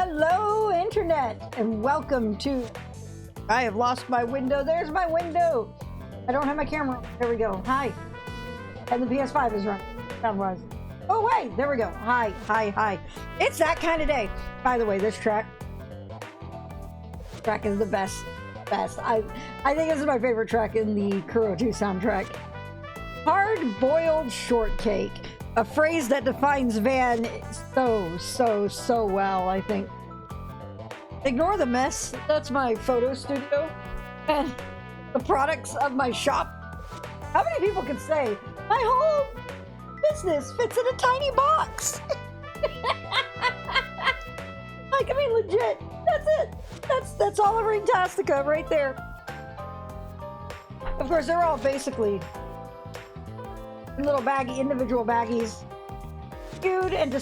Hello, Internet, and welcome to... I have lost my window. There's my window. I don't have my camera. There we go. Hi. And the PS5 is running. Sound-wise. Oh, wait. There we go. Hi, hi, hi. It's that kind of day. By the way, this track is the best. I think this is my favorite track in the Kuro 2 soundtrack. Hard-boiled shortcake. A phrase that defines Van so well, I think. Ignore the mess. That's my photo studio. And the products of my shop. How many people can say, my whole business fits in a tiny box? Like, I mean, legit. That's it. That's all of Ringtastica right there. Of course, they're all basically little baggy, individual baggies, skewed and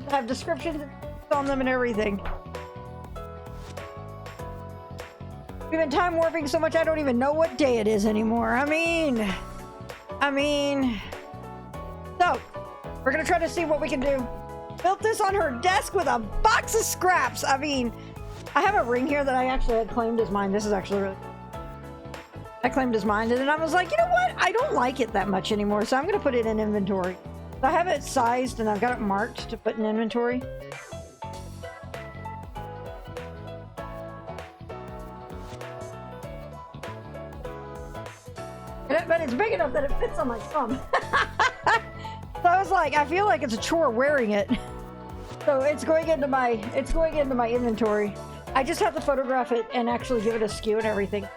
have descriptions on them and everything. We've been time warping so much I don't even know what day it is anymore. I mean, so we're gonna try to see what we can do. Built this on her desk with a box of scraps. I mean, I have a ring here that I actually had claimed as mine. This is actually really... I claimed as mine, and then I was like, you know what? I don't like it that much anymore, so I'm going to put it in inventory. So I have it sized, and I've got it marked to put in inventory. But it's big enough that it fits on my thumb. So I was like, I feel like it's a chore wearing it. So it's going into my inventory. I just have to photograph it and actually give it a skew and everything.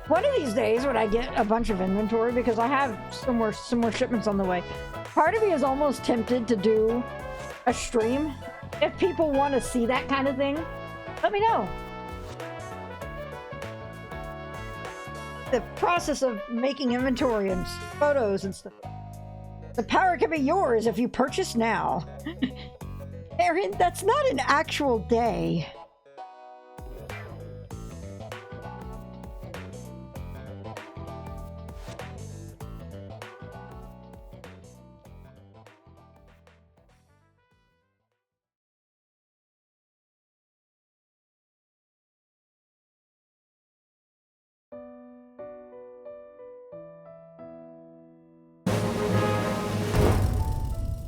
One of these days when I get a bunch of inventory, because I have some more shipments on the way, part of me is almost tempted to do a stream. If people want to see that kind of thing, let me know. The process of making inventory and photos and stuff. The power can be yours if you purchase now. Aaron, that's not an actual day.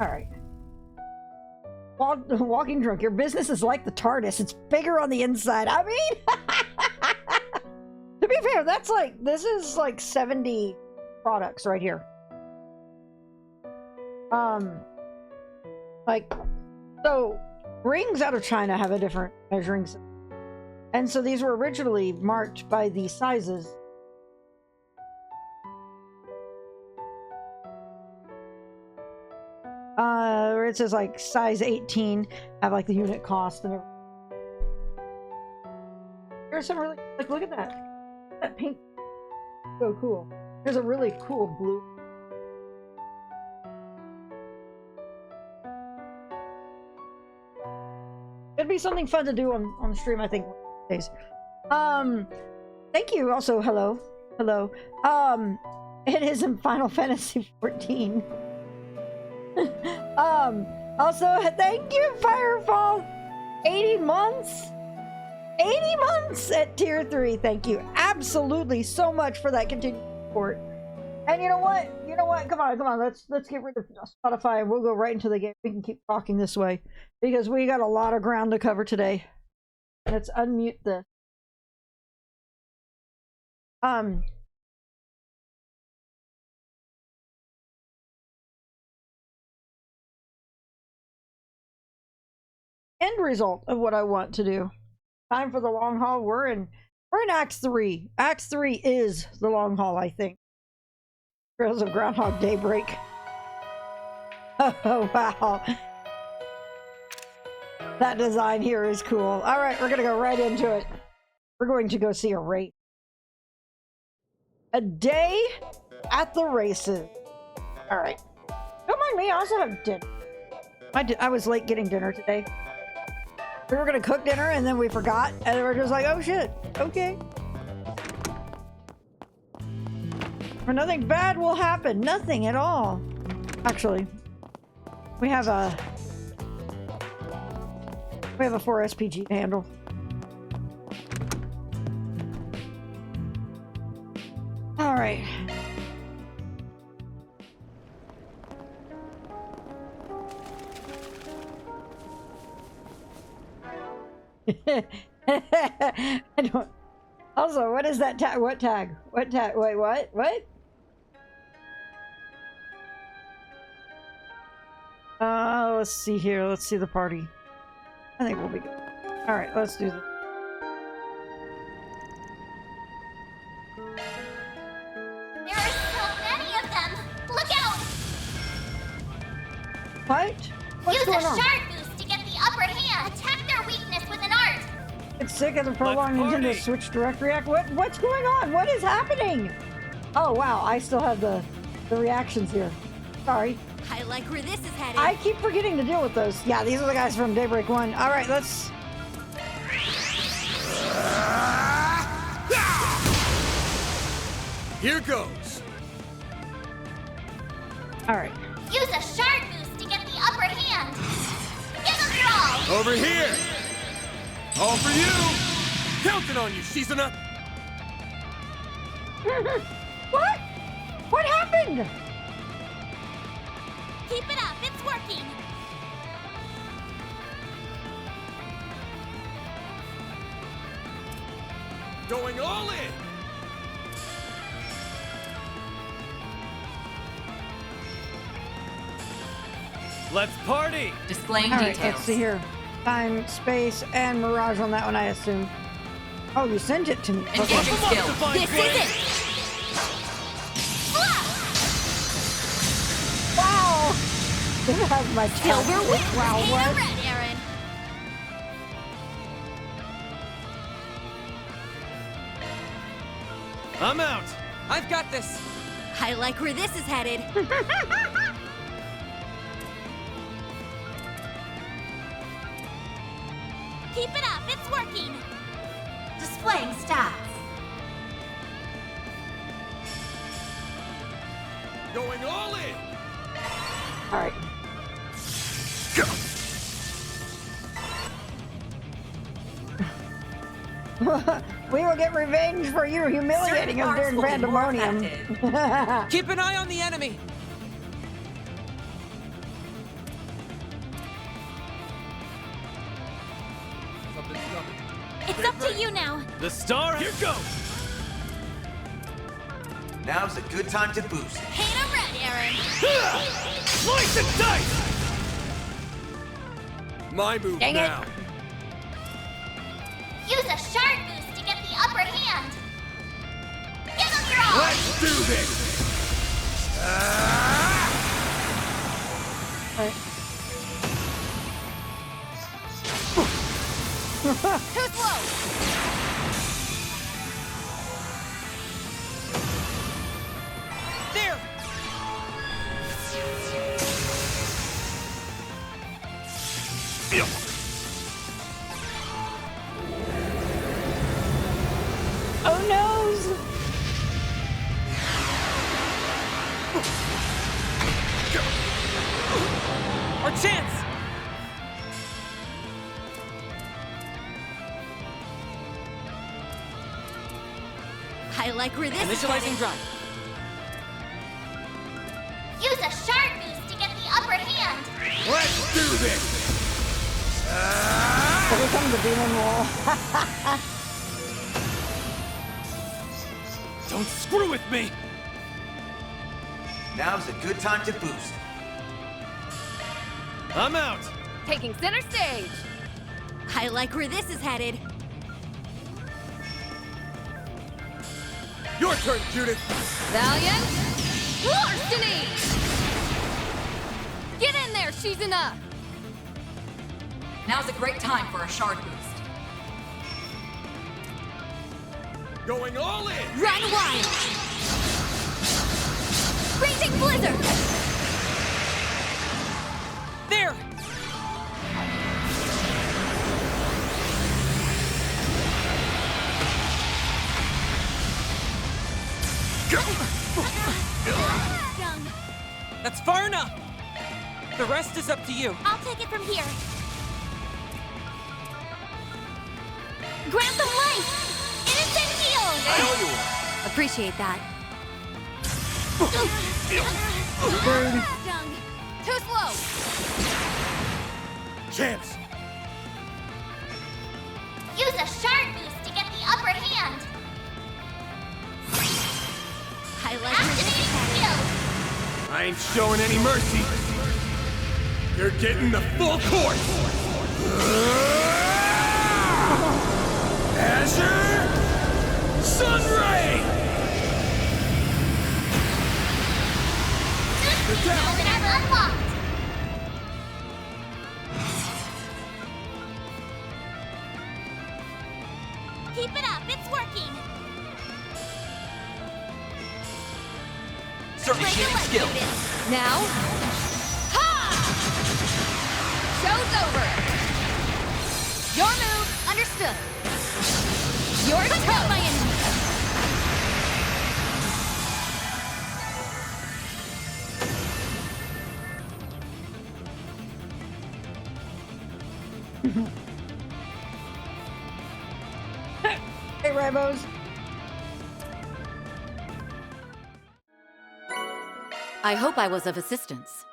Alright. Walking drunk. Your business is like the TARDIS. It's bigger on the inside. I mean, to be fair, that's like, this is like 70 products right here. Like, so rings out of China have a different measuring system. And so these were originally marked by the sizes. Where it says like size 18, have like the unit cost and everything. There's some really, like, look at that. That pink, so cool. There's a really cool blue. It'd be something fun to do on the stream, I think, one of these days. Thank you. Also, hello. It is in Final Fantasy 14. Also, thank you, Firefall. 80 months? 80 months at tier 3. Thank you absolutely so much for that continued support. And you know what? Come on. Let's get rid of Spotify and we'll go right into the game. We can keep talking this way because we got a lot of ground to cover today. Let's unmute this. End result of what I want to do. Time for the long haul. We're in Act 3. Act 3 is the long haul, I think. Trails of Groundhog Daybreak. Oh, wow. That design here is cool. Alright, we're gonna go right into it. We're going to go see a race. A day at the races. Alright. Don't mind me, I also have dinner. I was late getting dinner today. We were gonna cook dinner and then we forgot and we're just like, oh shit, okay. Or nothing bad will happen. Nothing at all. Actually, we have a We have a 4 SPG to handle. All right. I don't. Also, what is that tag? What tag? What tag? Wait, what? What? Let's see here. Let's see the party. I think we'll be good. All right, let's do this. There are so many of them. Look out! What? What's Use going a on? shard boost to get the upper hand. Attack their weakness with an art. It's sick of the prolonged Let's Nintendo party. Switch Direct React. What's going on? What is happening? Oh wow, I still have the reactions here. Sorry. I like where this is headed. I keep forgetting to deal with those. Yeah, these are the guys from Daybreak 1. All right, let's... Here goes. All right. Use a shard boost to get the upper hand. Give them your all. Over here. All for you. Counting on you, Shizuna. What? What happened? Keep it up. It's working. Going all in. Let's party. Displaying All right, details. let's see here. Time, space, and Mirage on that one, I assume. Oh, you sent it to me. Okay. Engaging Come on, skill. Divine This Blade. is it. Wow! This has my Silver talent. wins. Wow, Hey, what? red, Aaron. I'm out. I've got this. I like where this is headed. Keep it up. It's working. Displaying stats. Going all in. All right. We will get revenge for you humiliating Certain us parts during will be more Pandemonium. Keep an eye on the enemy. Something's coming. It's up to you now. The star. Here goes. Now's a good time to boost. Paint a red, Aaron. Slice and dice. My move Dang it. now. Use a shard boost to get the upper hand. Give them your all. Let's do this. All right. Too slow. There. Oh noes! Our chance. I like where this is Initializing headed. drive. Use a shard boost to get the upper hand. Let's do this. Here comes the demon wall. Don't screw with me. Now's a good time to boost. I'm out. Taking center stage. I like where this is headed. Your turn, Judith. Valiant. Larceny. Get in there, Shizuna. Now's a great time for a shard boost. Going all in. Run wild. Raging blizzard. There. Young. That's far enough. The rest is up to you. I'll take it from here. Grant them life! Innocent heal! I owe you one. Appreciate that. Young. Too slow! Chance. Use a shard boost to get the upper hand! I like Activating skill! I ain't showing any mercy. You're getting the full course. Azure Sunray. Opener unlocked! Keep it up, it's working! Certainly Play your shooting leg, skill. David. Now, Show's over! Your move, understood. Your toe, my enemy! Hey, Ribos. I hope I was of assistance.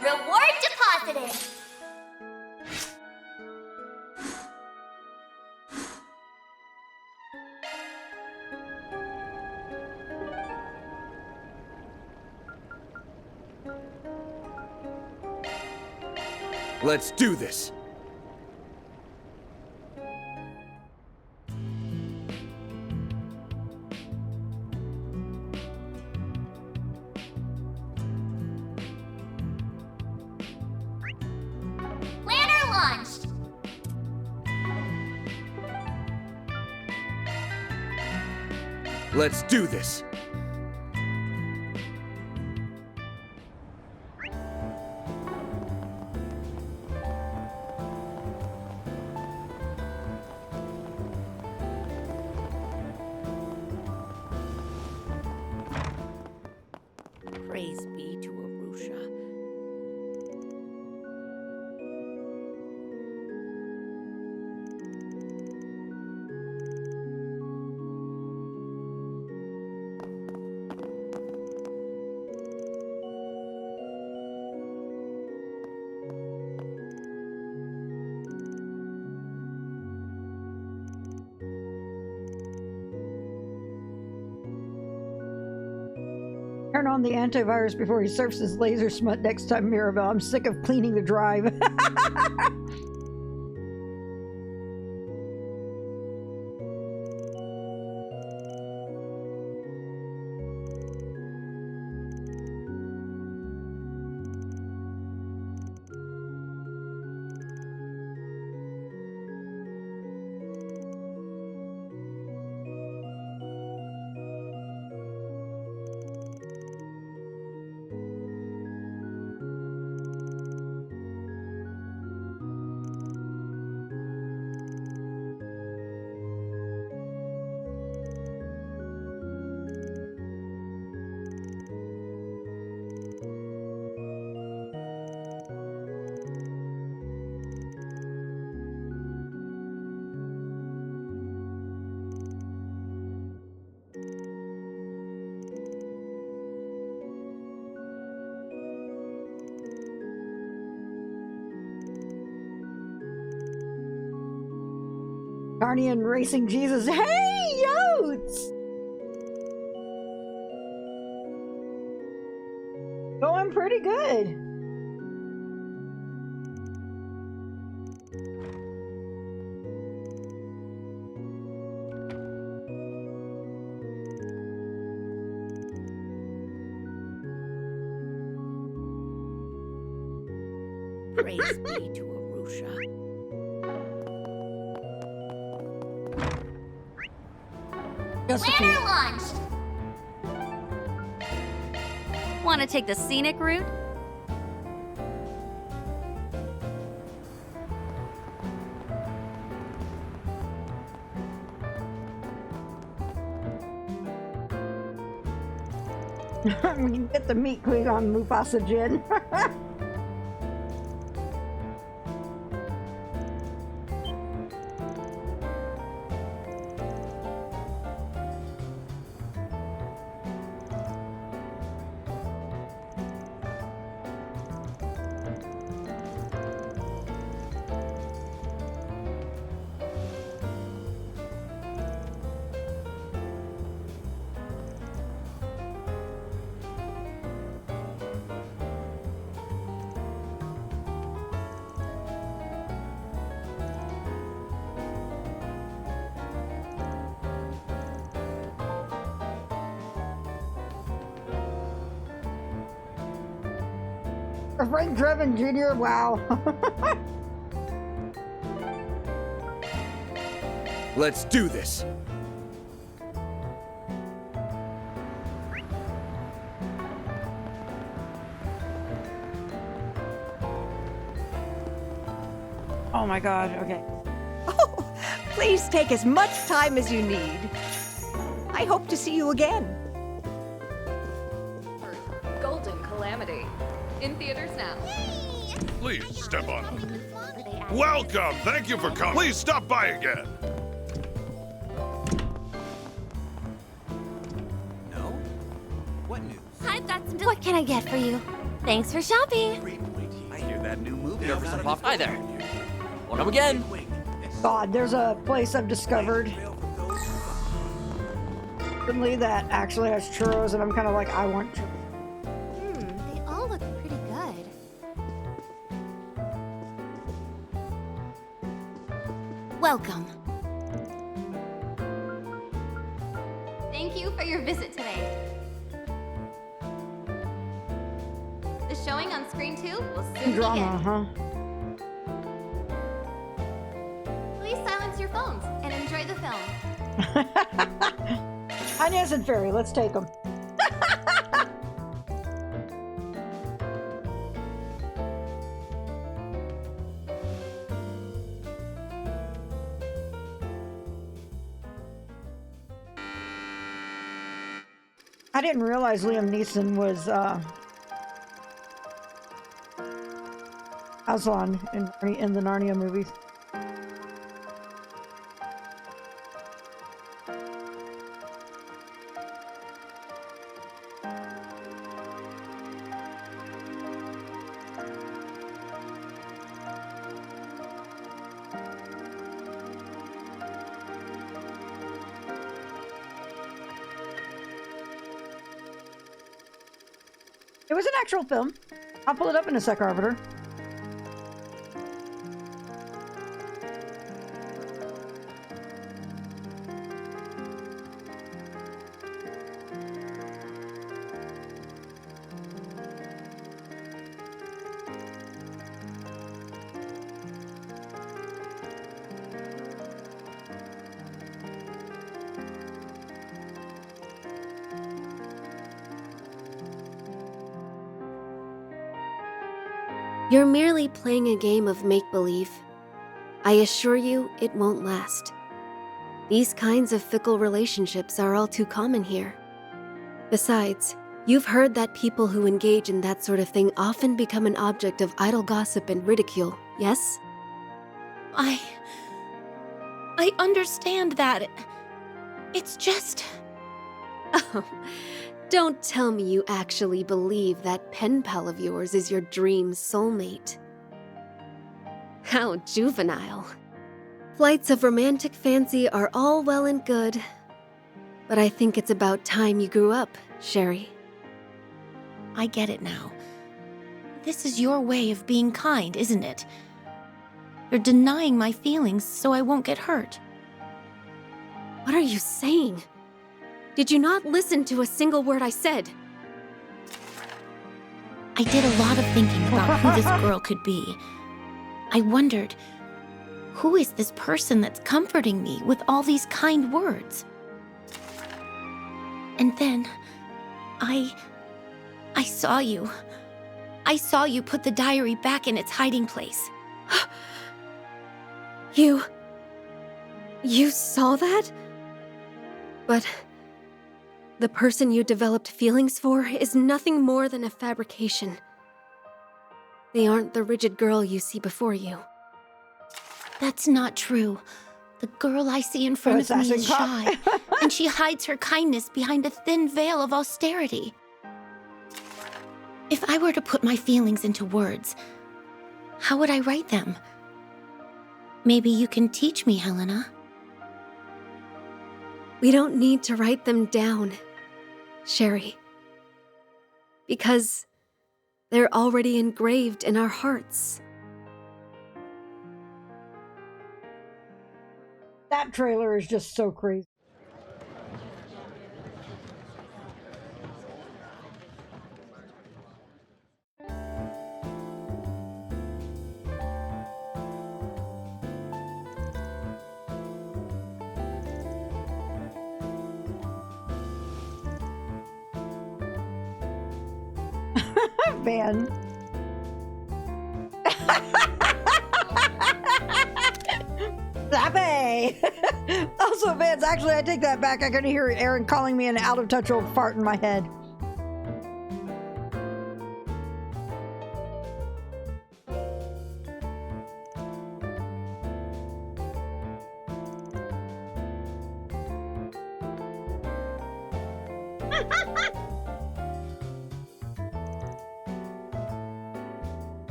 Reward deposited! Let's do this. Planner launched! Let's do this. Praise be to Arusha. Turn on the antivirus before he surfs his laser smut next time, Mirabelle. I'm sick of cleaning the drive. Guardian Racing Jesus. Hey, Yotes! Going pretty good. Praise be to Arusha. Just a Planner few. launched! Want to take the scenic route? We can get the meat quick on Mufasa Jin. Frank Drebin Jr. Wow. Let's do this. Oh my god, okay. Oh, please take as much time as you need. I hope to see you again. Golden Calamity. In theaters now. Please step on up. Welcome. Thank you for coming. Please stop by again. No? What news? I've got some. What can I get for you? Thanks for shopping. I hear that new movie. Here for some pop. Hi there. Welcome again. God, there's a place I've discovered recently that actually has churros, and I'm kind of like, I want churros. They all look pretty good. Welcome. Thank you for your visit today. The showing on screen 2 will soon Drama, begin. huh? Please silence your phones and enjoy the film. Inez and Fairy, let's take them. I didn't realize Liam Neeson was Aslan in the Narnia movies. It was an actual film. I'll pull it up in a sec, Arbiter. You're merely playing a game of make-believe. I assure you, it won't last. These kinds of fickle relationships are all too common here. Besides, you've heard that people who engage in that sort of thing often become an object of idle gossip and ridicule, yes? I understand that. It's just... Oh, don't tell me you actually believe that pen pal of yours is your dream soulmate. How juvenile. Flights of romantic fancy are all well and good, but I think it's about time you grew up, Sherry. I get it now. This is your way of being kind, isn't it? You're denying my feelings so I won't get hurt. What are you saying? Did you not listen to a single word I said? I did a lot of thinking about who this girl could be. I wondered, who is this person that's comforting me with all these kind words? And then, I saw you. I saw you put the diary back in its hiding place. You saw that? But the person you developed feelings for is nothing more than a fabrication. They aren't the rigid girl you see before you. That's not true. The girl I see in front of me is shy, and she hides her kindness behind a thin veil of austerity. If I were to put my feelings into words, how would I write them? Maybe you can teach me, Helena. We don't need to write them down, Sherry. Because they're already engraved in our hearts. That trailer is just so crazy. Van. Zappy! Also, Vance, actually, I take that back. I could hear Aaron calling me an out-of-touch old fart in my head.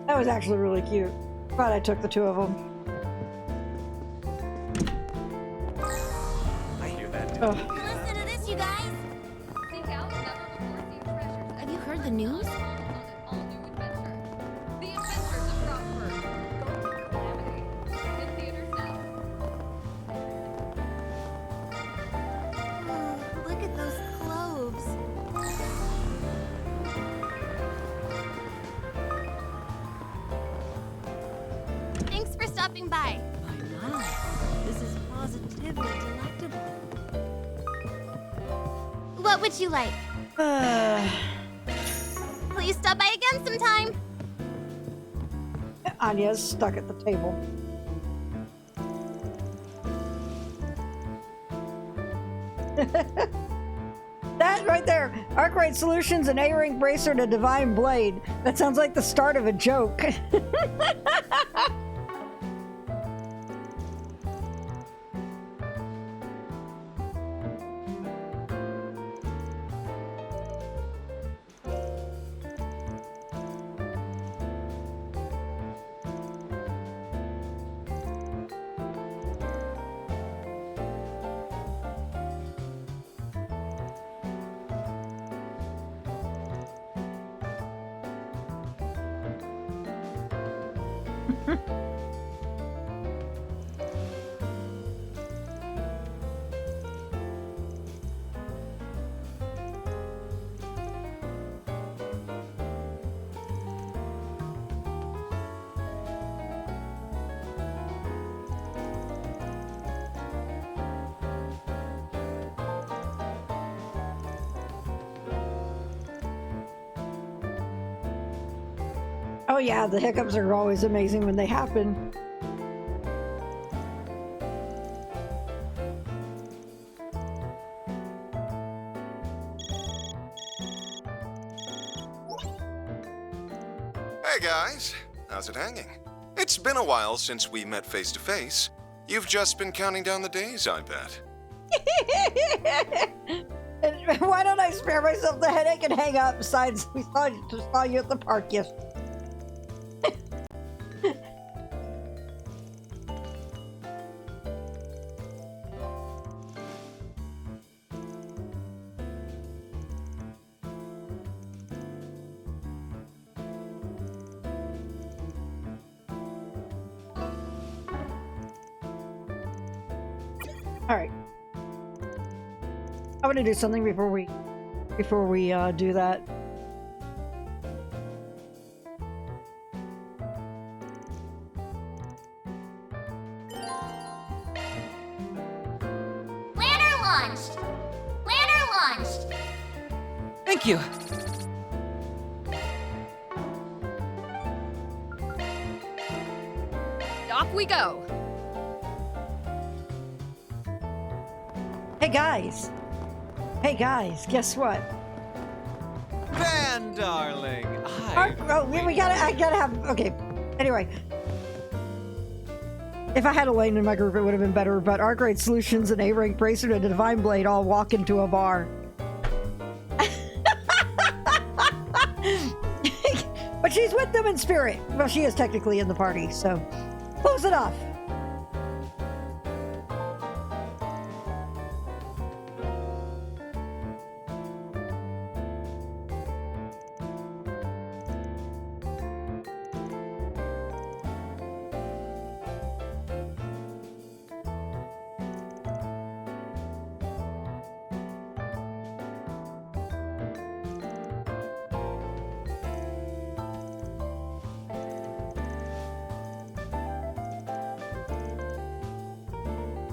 That was actually really cute. Glad I took the two of them. I hear that. Ugh. Listen to this, you guys. Seek out never-before-seen treasures. Have you heard the news? On an all-new adventure. The Adventures of Frostburg. Go to Calamity. In theaters now. Look at those cloves. Thanks for stopping by. This is positively delectable. What would you like? Please stop by again sometime. Anya's stuck at the table. That right there, Arkwright Solutions, an A-Ring bracer, and a Divine Blade. That sounds like the start of a joke. Oh yeah, the hiccups are always amazing when they happen. Hey guys, how's it hanging? It's been a while since we met face to face. You've just been counting down the days, I bet. And why don't I spare myself the headache and hang up? Besides, we saw you at the park yesterday. All right. I want to do something before we do that. Lantern launched. Lantern launched. Thank you. Off we go. Hey guys. Hey guys, guess what? Van, darling. Hi. I gotta have, okay. Anyway. If I had Elaine in my group, it would have been better, but Arkwright Solutions, an A-Rank Bracer, and a Divine Blade all walk into a bar. But she's with them in spirit. Well, she is technically in the party, so close it off.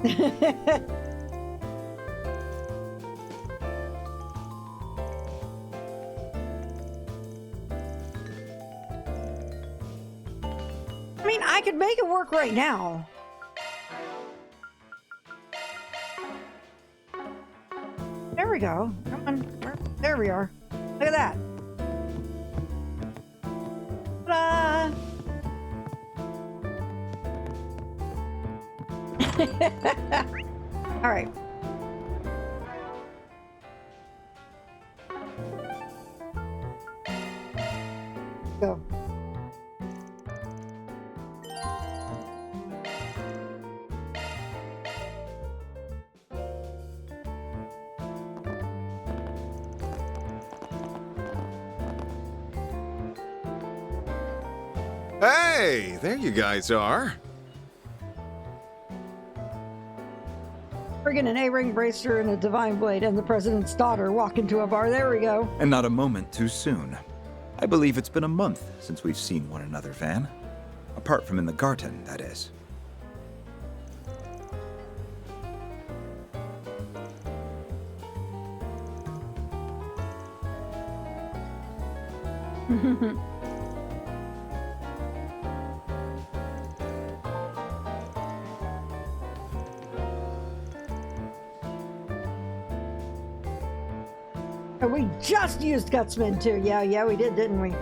I mean, I could make it work right now. There we go. Come on. There we are. Look at that. Ta-da! All right. Go. Hey, there you guys are. Friggin' an A-ring bracer and a divine blade and the president's daughter walk into a bar. There we go. And not a moment too soon. I believe it's been a month since we've seen one another, Van. Apart from in the garden, that is. And we just used Gutsman too. Yeah, we did, didn't we?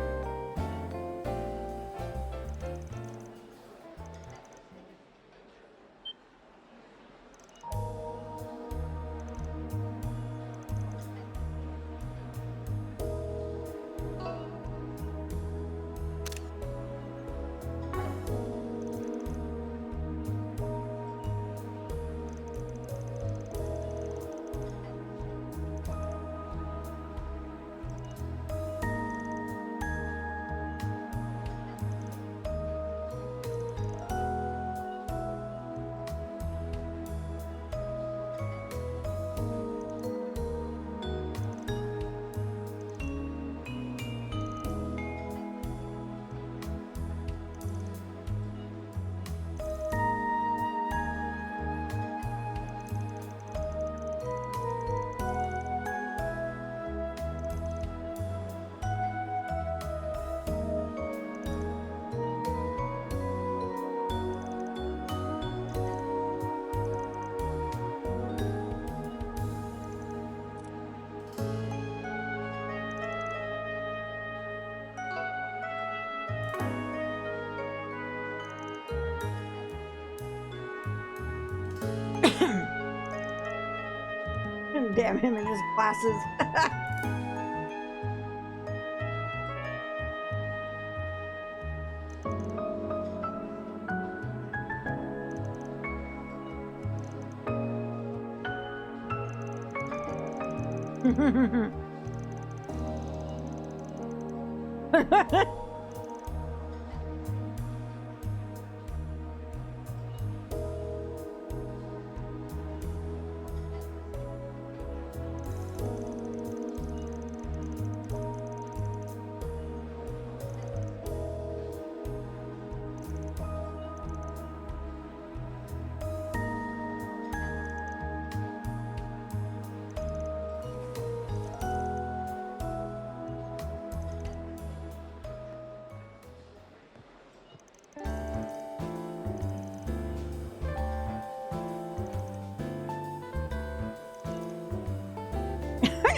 Damn him and his glasses.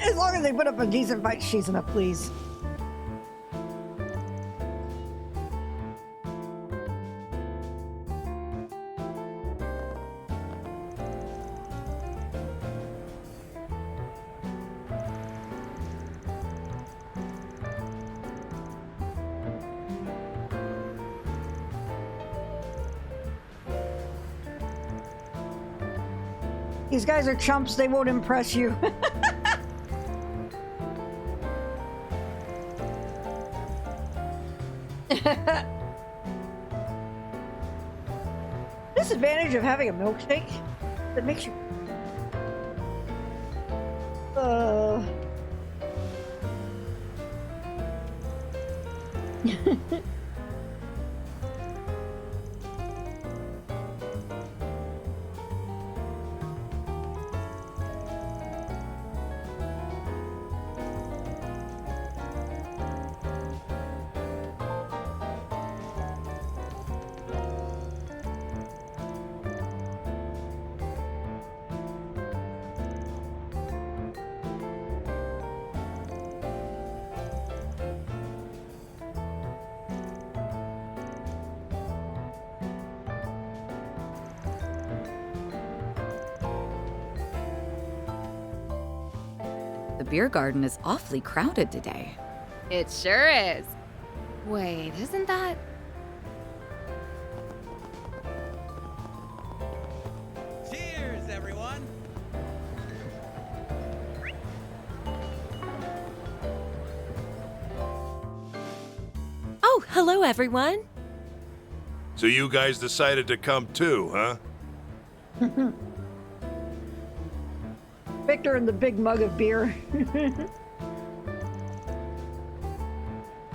As long as they put up a decent fight, she's enough, please. These guys are chumps, they won't impress you. Disadvantage of having a milkshake that makes you The beer garden is awfully crowded today. It sure is. Wait, isn't that... Cheers, everyone! Oh, hello, everyone. So you guys decided to come too, huh? Victor and the big mug of beer.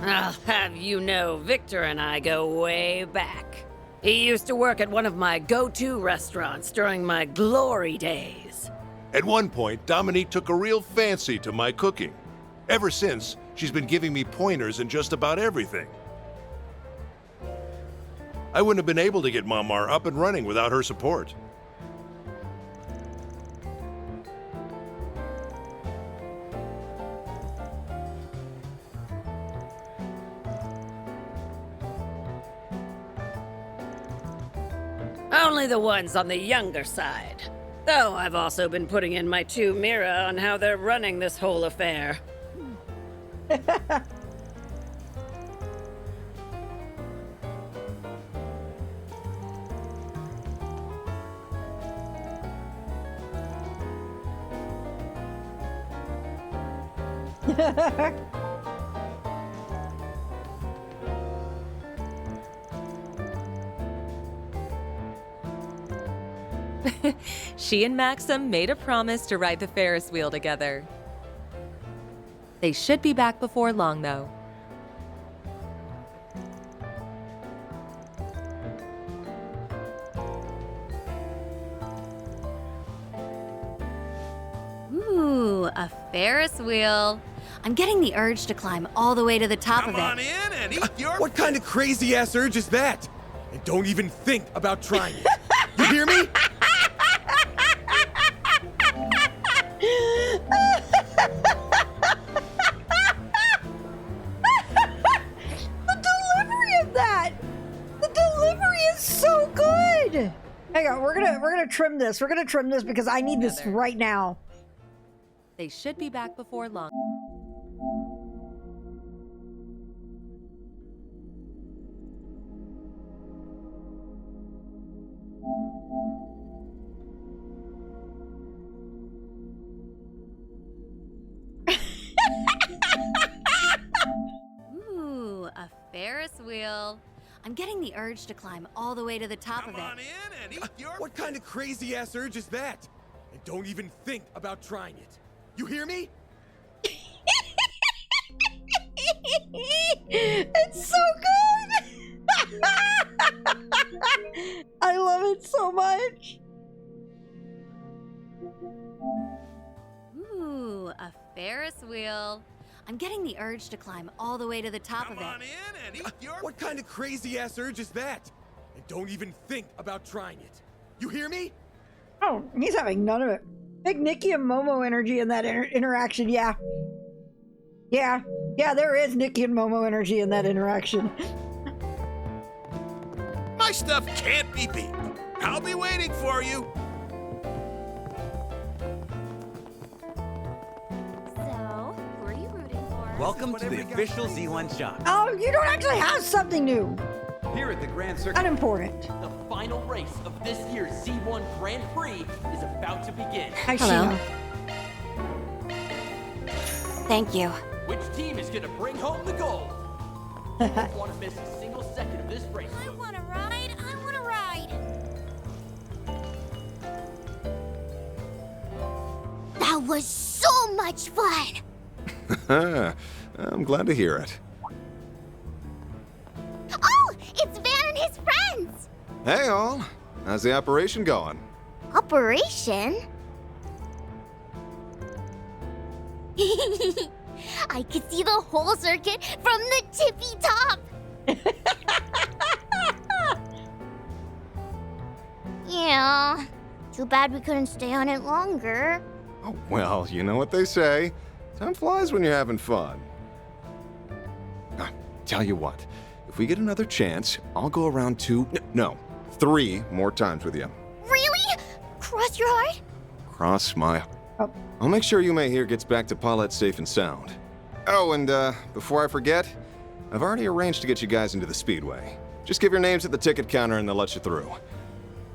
I'll have you know, Victor and I go way back. He used to work at one of my go-to restaurants during my glory days. At one point, Dominique took a real fancy to my cooking. Ever since, she's been giving me pointers in just about everything. I wouldn't have been able to get Mamar up and running without her support. Only the ones on the younger side. Though I've also been putting in my 2 mirror on how they're running this whole affair. She and Maxim made a promise to ride the Ferris wheel together. They should be back before long, though. Ooh, a Ferris wheel. I'm getting the urge to climb all the way to the top of it. Come on in and eat your... What kind of crazy-ass urge is that? And don't even think about trying it. You hear me? The delivery of that! The delivery is so good! Hang on, we're gonna trim this. We're gonna trim this because I need this right now. They should be back before long. Ooh, a Ferris wheel. I'm getting the urge to climb all the way to the top of it. Come on in and eat your... What kind of crazy-ass urge is that? And don't even think about trying it. You hear me? It's so good! I love it so much. Ooh, a Ferris wheel. I'm getting the urge to climb all the way to the top of it. Come on in and eat your... What kind of crazy-ass urge is that? And don't even think about trying it. You hear me? Oh, he's having none of it. Big Nikki and Momo energy in that interaction, yeah. Yeah, there is Nikki and Momo energy in that interaction. My stuff can't be beat. I'll be waiting for you. So, who are you rooting for? Welcome to the official Z1 shop. Oh, you don't actually have something new. Here at the Grand Circuit, Unimportant. the final race of this year's Z1 Grand Prix is about to begin. Hello. Thank you. Which team is going to bring home the gold? You don't want to miss a single second of this race. I want to ride. I want to ride. That was so much fun. I'm glad to hear it. Oh, it's Van and his friends. Hey all, how's the operation going? Operation? I could see the whole circuit from the tippy top. Yeah, too bad we couldn't stay on it longer. Oh, well, you know what they say. Time flies when you're having fun. Tell you what, if we get another chance, I'll go around 3 more times with you. Really? Cross your heart? Cross my... I'll make sure Yume here gets back to Paulette safe and sound. Oh, and before I forget, I've already arranged to get you guys into the Speedway. Just give your names at the ticket counter and they'll let you through.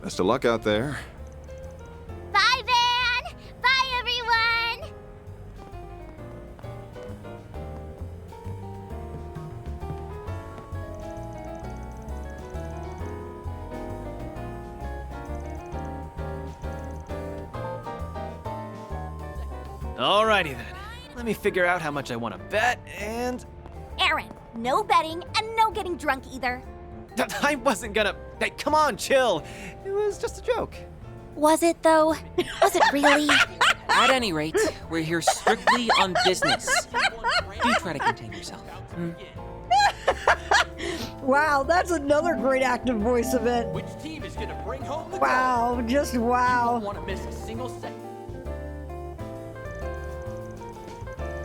Best of luck out there. Bye, Van! Bye, everyone! Alrighty then. Let me figure out how much I want to bet, and Aaron, no betting and no getting drunk either. I wasn't gonna. Hey, come on, chill. It was just a joke. Was it, though? Was it really? At any rate, we're here strictly on business. Do try to contain yourself. Wow, that's another great active voice event. Which team is gonna bring home the Wow, just wow. You won't want to miss a single second.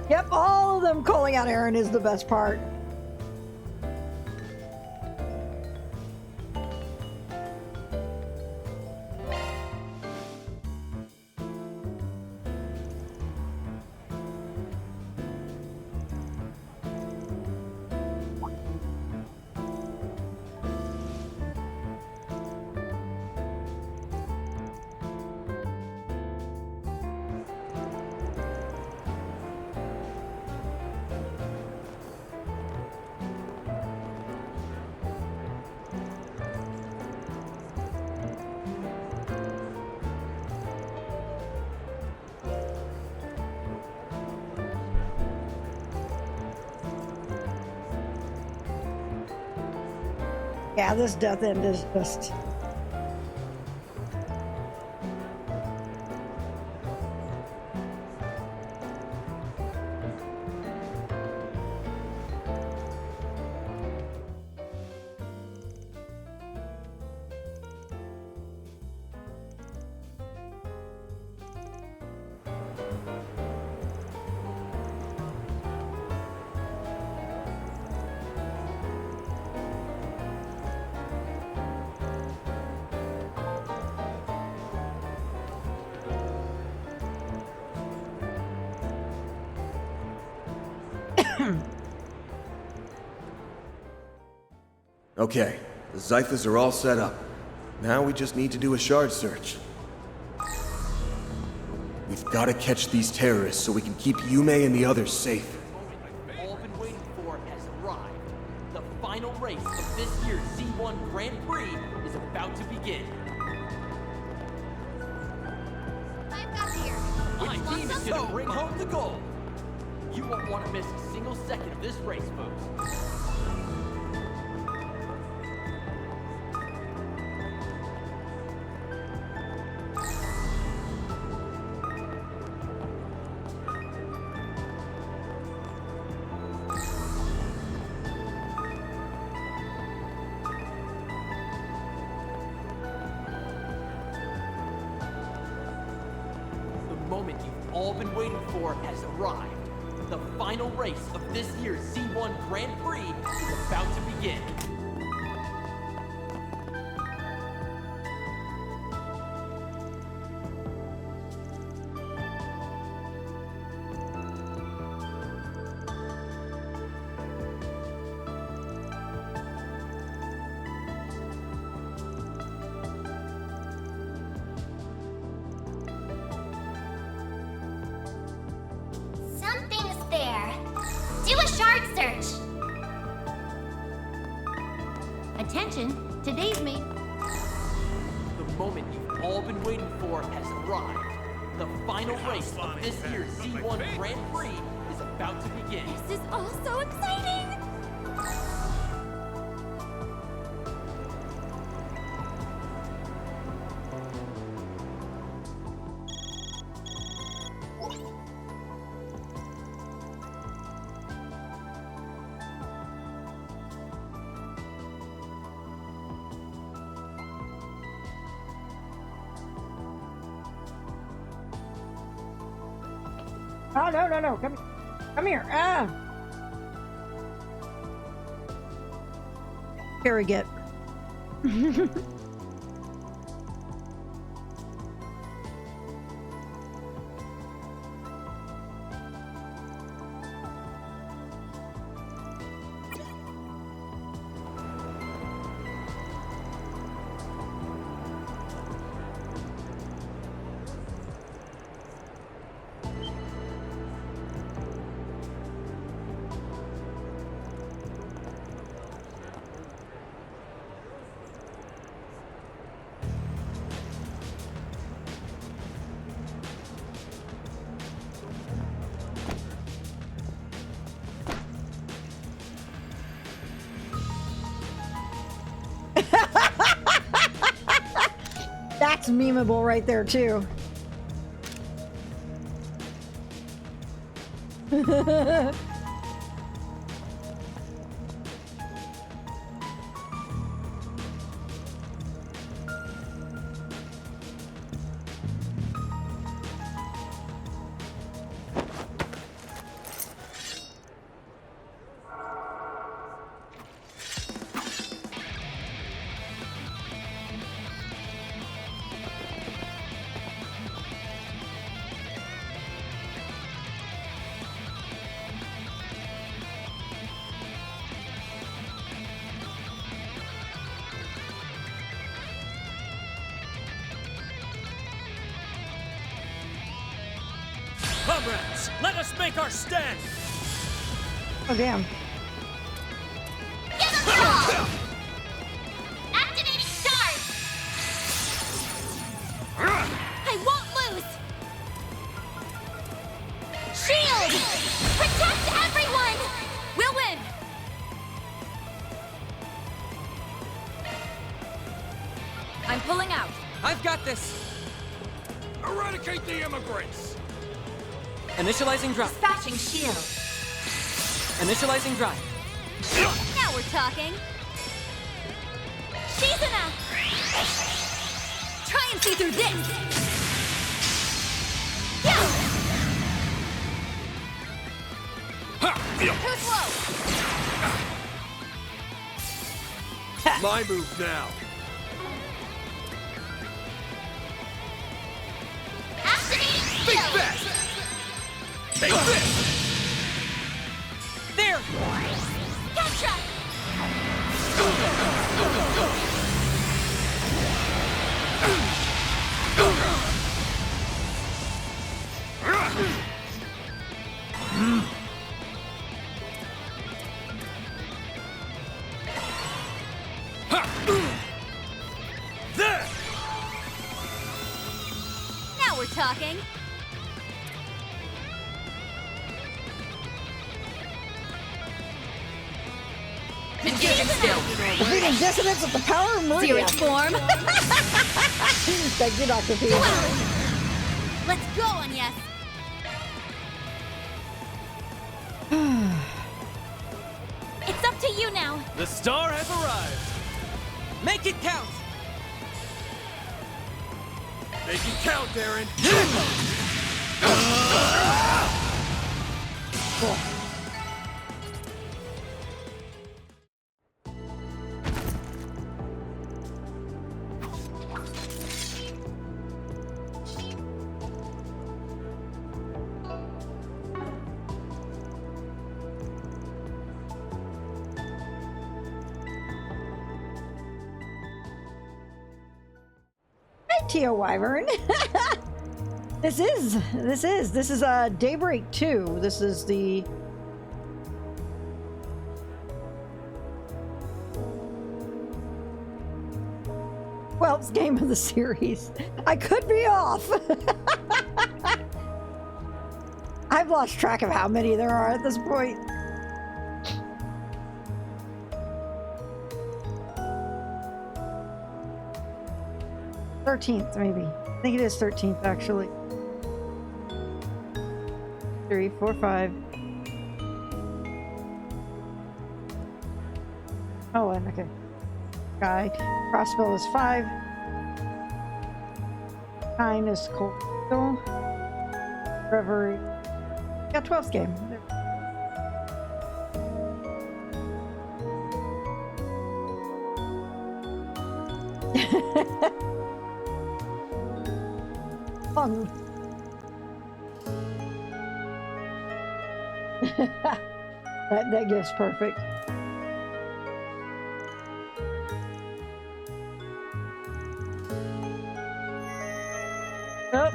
Yep, all of them calling out Aaron is the best part. Yeah, this death end is just... Okay, the Zyphas are all set up. Now we just need to do a shard search. We've got to catch these terrorists so we can keep Yume and the others safe. We've all been waiting for has arrived. The final race of this year's Z1 Grand Prix is about to begin. My team is gonna bring home the gold. You won't want to miss a single second of this race, folks. The moment you've all been waiting for has arrived. The final race of this year's Z1 Grand Prix is about to begin. Something's there. Do a shard search. Attention, today's me. The moment you've all been waiting for has arrived. The final race of this year's Z1 Grand Prix is about to begin. This is all so exciting. Oh, no, no, no. Come here. Ah. Harrogate. That's memeable right there, too. Comrades, let us make our stand! Oh, damn. Give them all! Activating stars! I won't lose! Shield! Protect everyone! We'll win! I'm pulling out. I've got this. Eradicate the immigrants! Initializing drive. Dispatching shield. Initializing drive. Now we're talking. Shizuna! Try and see through this! Yeah! Too slow! My move now. Activating Think shield! fast! Take this! There! Gotcha! There! Now we're talking. Engaging skill. Defeating dissonance with the power of Maria. Zero form. Thank you, Dr. P. Let's go, Agnes. It's up to you now. The star has arrived! Make it count! Make it count, Darren! Hi, Tio Wyvern. This is Daybreak 2. This is the twelfth game of the series. I could be off. I've lost track of how many there are at this point. '13th, maybe. I think it is 13th, actually. 3, 4, 5. Oh, and okay. Guy. Crossbow is 5. 9 is cold. Reverie. Yeah, 12th game. Fun. that gift's perfect. Oh.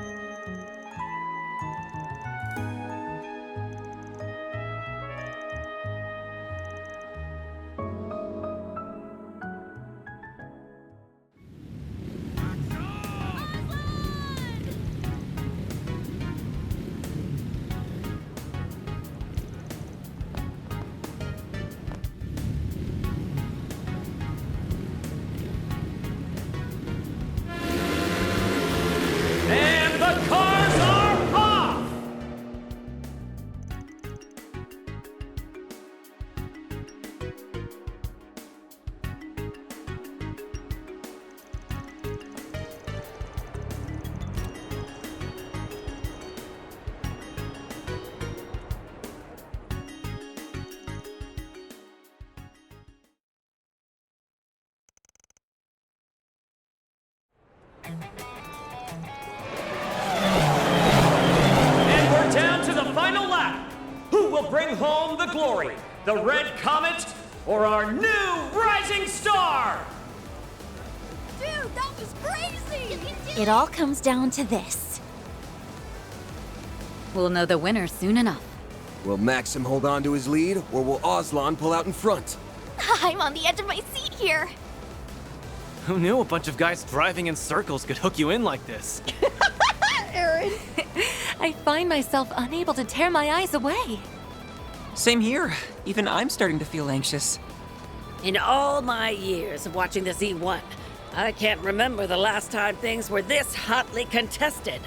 The Red Comet or our new rising star? Dude, that was crazy! It all comes down to this. We'll know the winner soon enough. Will Maxim hold on to his lead, or will Aslan pull out in front? I'm on the edge of my seat here. Who knew a bunch of guys driving in circles could hook you in like this? Aaron. I find myself unable to tear my eyes away. Same here. Even I'm starting to feel anxious. In all my years of watching the Z1, I can't remember the last time things were this hotly contested.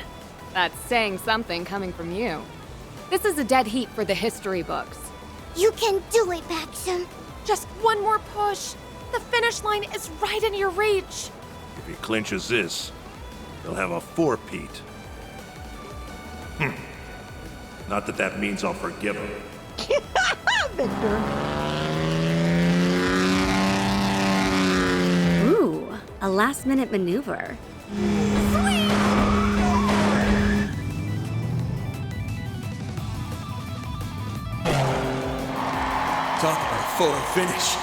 That's saying something coming from you. This is a dead heat for the history books. You can do it, Maxim. Just one more push. The finish line is right in your reach. If he clinches this, he'll have a four-peat. Not that that means I'll forgive him. Victor. Ooh, a last-minute maneuver. Talk about a photo finish.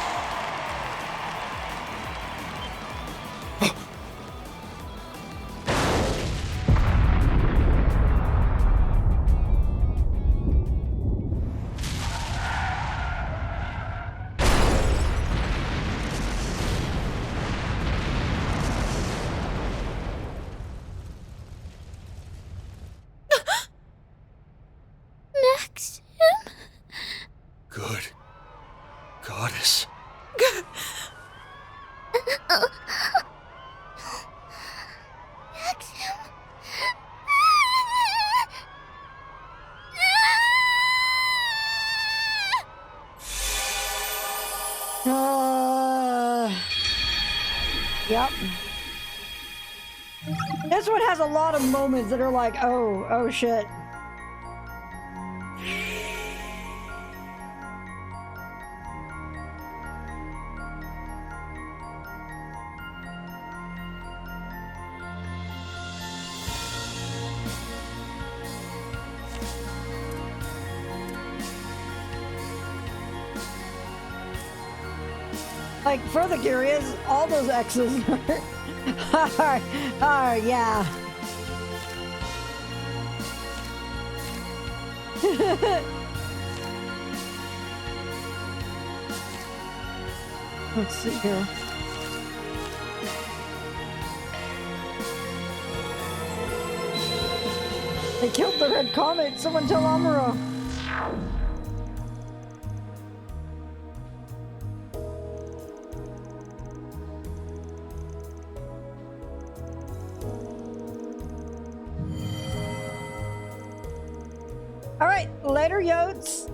Maxim? Good goddess. Maxim? Yep. This one has a lot of moments that are like, oh shit. Like, further curious, all those X's are yeah. Let's see here. They killed the Red Comet. Someone tell Amuro. All right, later, Yotes.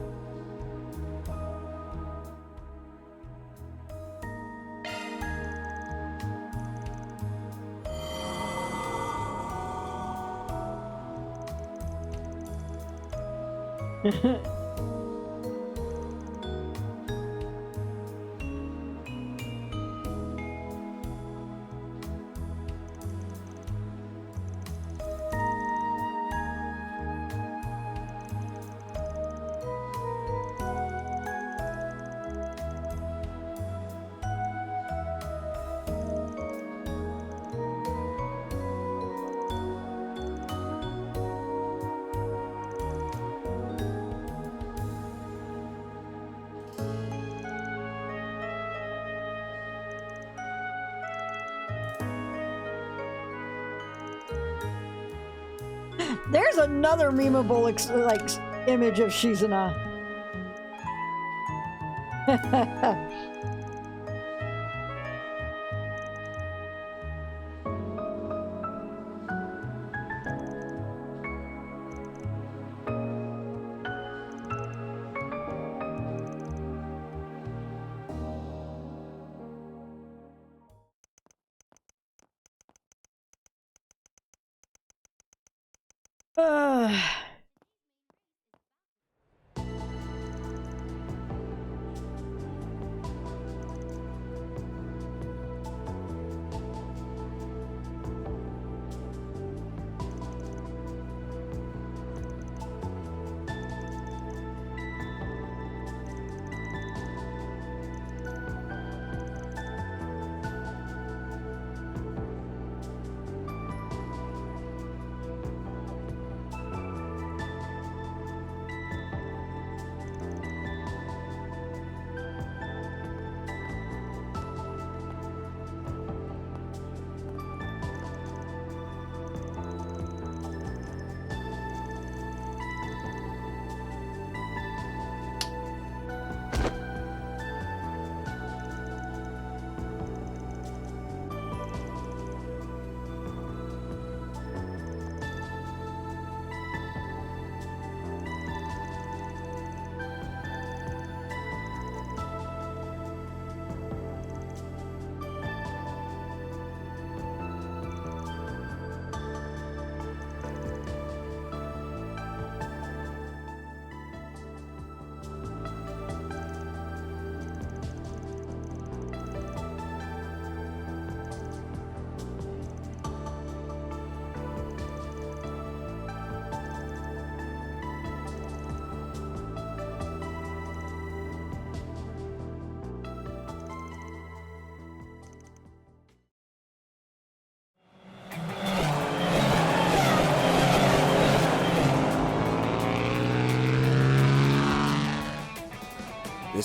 There's another memeable image of Shizuna.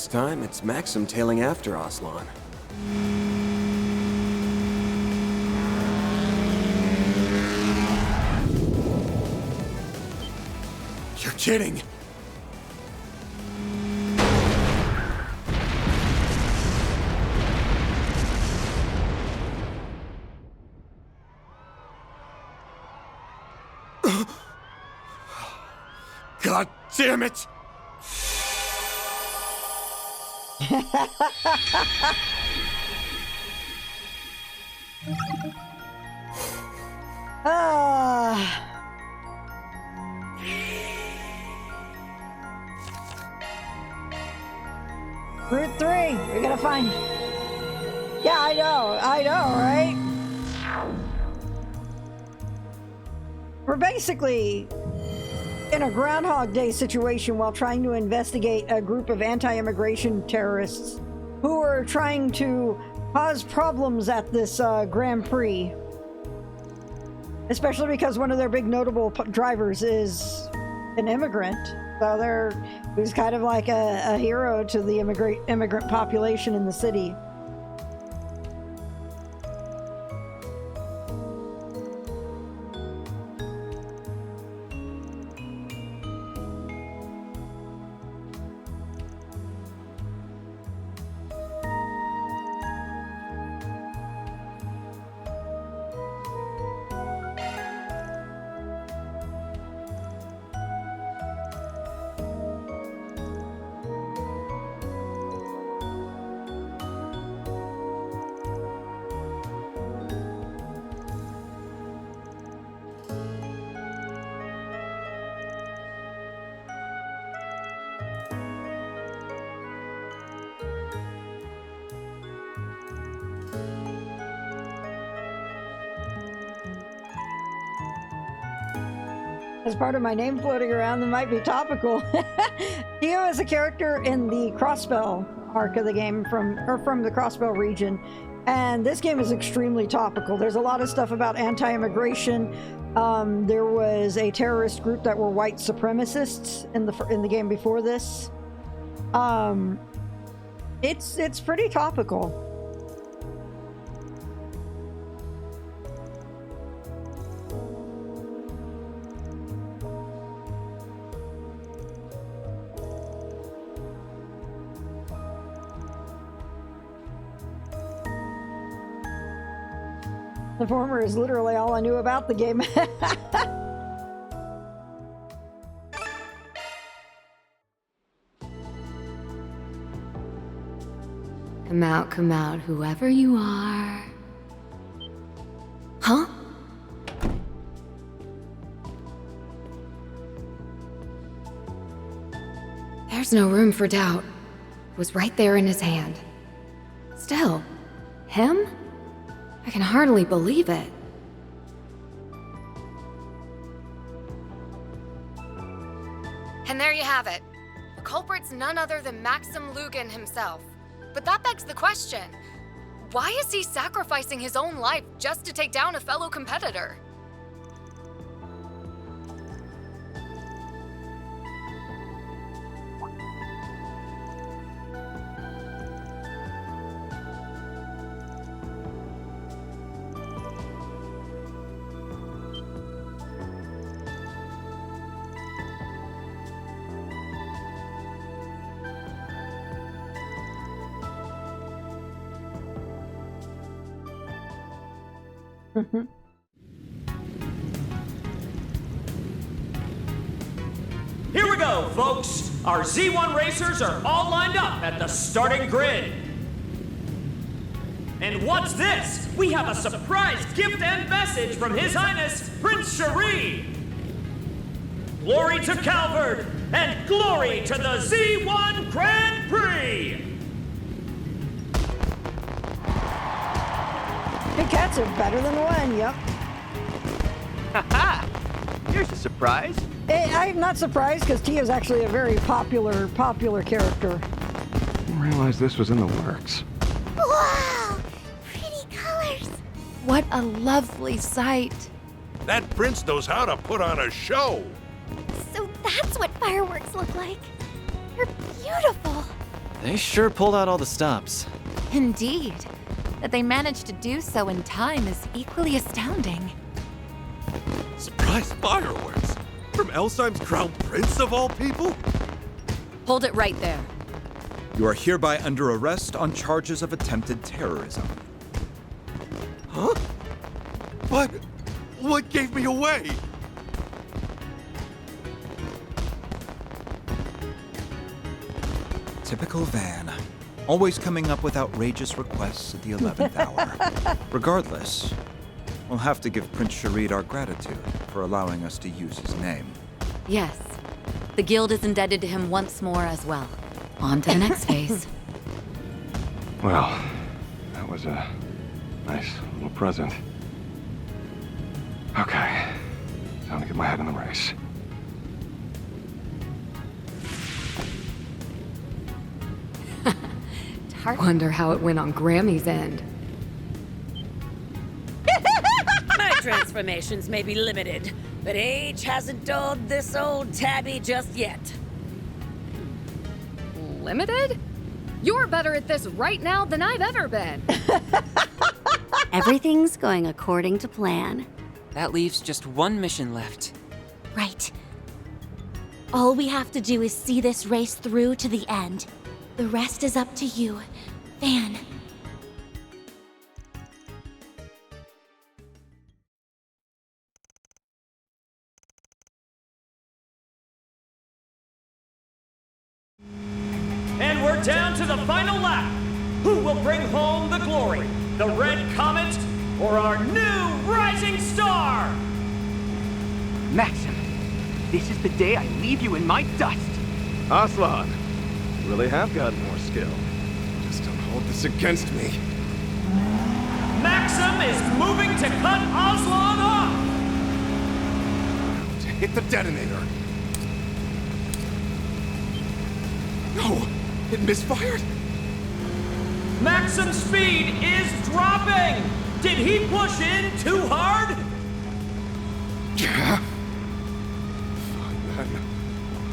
This time, it's Maxim tailing after Aslan. You're kidding! God damn it! Route 3, we gotta find. Yeah, I know, right? We're basically in a Groundhog Day situation while trying to investigate a group of anti-immigration terrorists who are trying to cause problems at this Grand Prix. Especially because one of their big notable drivers is an immigrant. So he's kind of like a hero to the immigrant population in the city. As part of my name floating around that might be topical, Theo is a character in the Crossbell arc of the game from the Crossbell region, and this game is extremely topical. There's a lot of stuff about anti-immigration. There was a terrorist group that were white supremacists in the game before this. It's pretty topical. The former is literally all I knew about the game. Come out, whoever you are. Huh? There's no room for doubt. It was right there in his hand. Still, him? I can hardly believe it. And there you have it. The culprit's none other than Maxim Lugan himself. But that begs the question, why is he sacrificing his own life just to take down a fellow competitor? Here we go, folks! Our Z1 racers are all lined up at the starting grid. And what's this? We have a surprise gift and message from His Highness, Prince Cherie! Glory to Calvard, and glory to the Z1 Grand Prix! Two cats are better than one, yep. Haha! Here's a surprise. I'm not surprised because Tia's actually a very popular character. Didn't realize this was in the works. Wow! Pretty colors. What a lovely sight. That prince knows how to put on a show. So that's what fireworks look like. They're beautiful. They sure pulled out all the stops. Indeed. That they managed to do so in time is equally astounding. Surprise fireworks? From Elsheim's Crown Prince of all people? Hold it right there. You are hereby under arrest on charges of attempted terrorism. Huh? What gave me away? Typical Van. Always coming up with outrageous requests at the 11th hour. Regardless, we'll have to give Prince Sharid our gratitude for allowing us to use his name. Yes. The guild is indebted to him once more as well. On to the next phase. Well, that was a nice little present. Okay, time to get my head in the race. Wonder how it went on Grammy's end. My transformations may be limited, but age hasn't dulled this old tabby just yet. Limited? You're better at this right now than I've ever been. Everything's going according to plan. That leaves just one mission left. Right. All we have to do is see this race through to the end. The rest is up to you, Van. And we're down to the final lap. Who will bring home the glory? The Red Comet or our new rising star? Maxim, this is the day I leave you in my dust. Aslan, you really have gotten more skill. Just don't hold this against me. Maxim is moving to cut Aslan off. To hit the detonator. No, it misfired. Maxim's speed is dropping. Did he push in too hard? Yeah. Fine, then.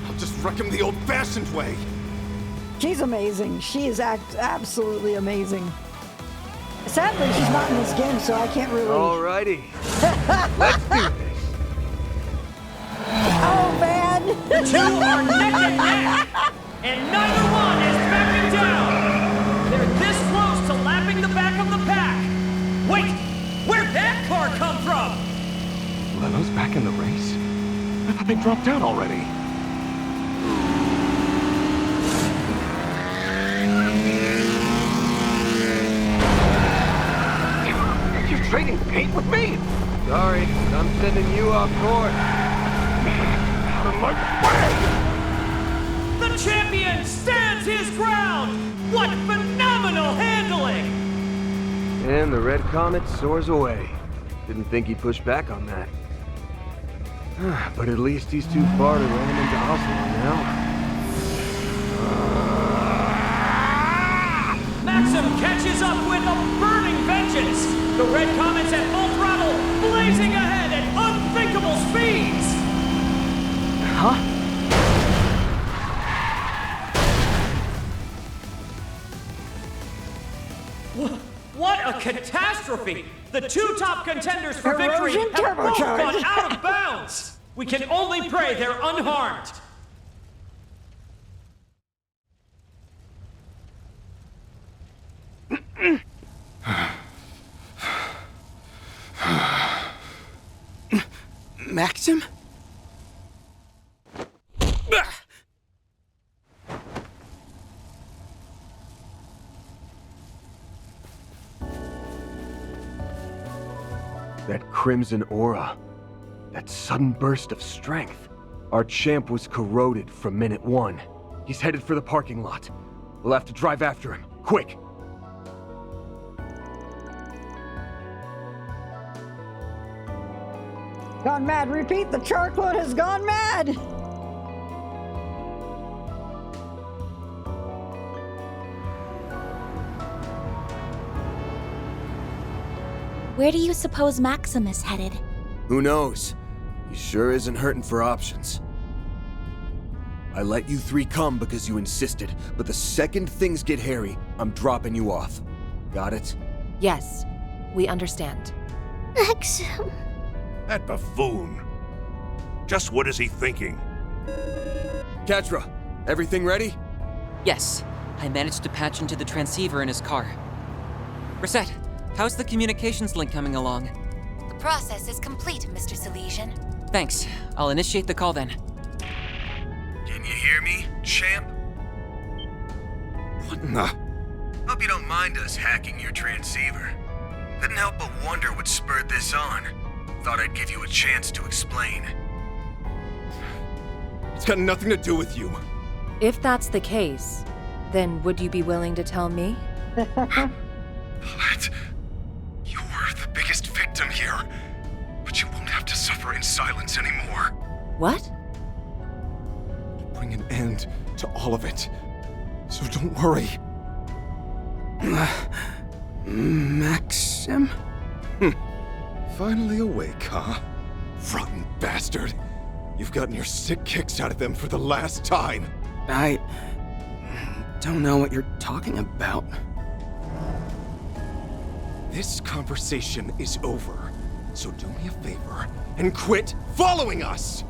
I'll just wreck him the old-fashioned way. She's amazing. She is absolutely amazing. Sadly, she's not in this game, so I can't really... Alrighty. Let's do this. Oh, man! The two are neck and neck, and neither one is backing down. They're this close to lapping the back of the pack. Wait, where'd that car come from? Leno's back in the race? I thought they dropped out already. You're trading paint with me? Sorry, but I'm sending you off course. Out of my way! The champion stands his ground. What phenomenal handling! And the Red Comet soars away. Didn't think he'd push back on that. But at least he's too far to ram into Aslan now. Maxim catches up with a burning vengeance. The Red Comet's at full throttle, blazing ahead at unthinkable speeds. Huh? What a catastrophe! The two top contenders for victory Erosion have both turbocharge. gone out of bounds! We can only pray they're unharmed. Maxim? That crimson aura. That sudden burst of strength. Our champ was corroded from minute one. He's headed for the parking lot. We'll have to drive after him. Quick! Gone mad. Repeat, the Charclone has gone mad. Where do you suppose Maxim is headed? Who knows? He sure isn't hurting for options. I let you three come because you insisted, but the second things get hairy, I'm dropping you off. Got it? Yes, we understand. Maxim. That buffoon. Just what is he thinking? Katra, everything ready? Yes, I managed to patch into the transceiver in his car. Reset, how's the communications link coming along? The process is complete, Mr. Silesian. Thanks. I'll initiate the call then. Can you hear me, champ? What in the... Hope you don't mind us hacking your transceiver. Couldn't help but wonder what spurred this on. Thought I'd give you a chance to explain. It's got nothing to do with you. If that's the case, then would you be willing to tell me? Paulette, you're the biggest victim here. But you won't have to suffer in silence anymore. What? Bring an end to all of it. So don't worry. Maxim? Finally awake, huh? Rotten bastard. You've gotten your sick kicks out of them for the last time. I don't know what you're talking about. This conversation is over. So do me a favor and quit following us!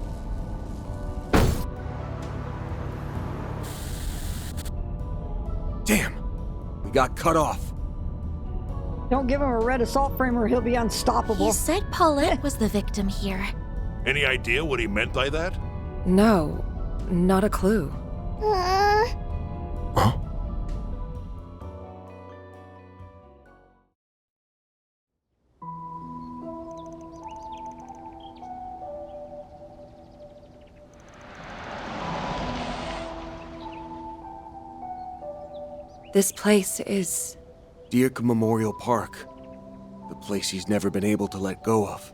Damn! We got cut off. Don't give him a red assault frame or he'll be unstoppable. You said Paulette was the victim here. Any idea what he meant by that? No, not a clue. This place is... Dirk Memorial Park. The place he's never been able to let go of.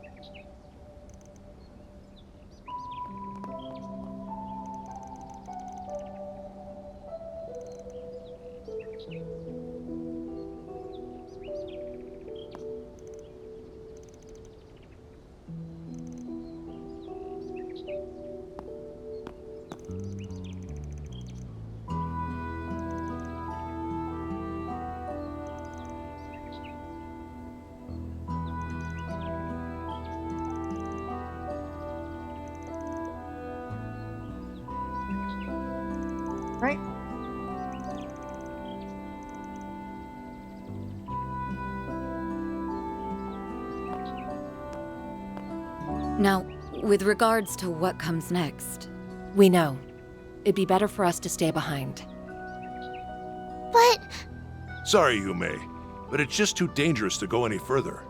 Right? Now, with regards to what comes next, We know. It'd be better for us to stay behind. But... Sorry, Yume, but it's just too dangerous to go any further.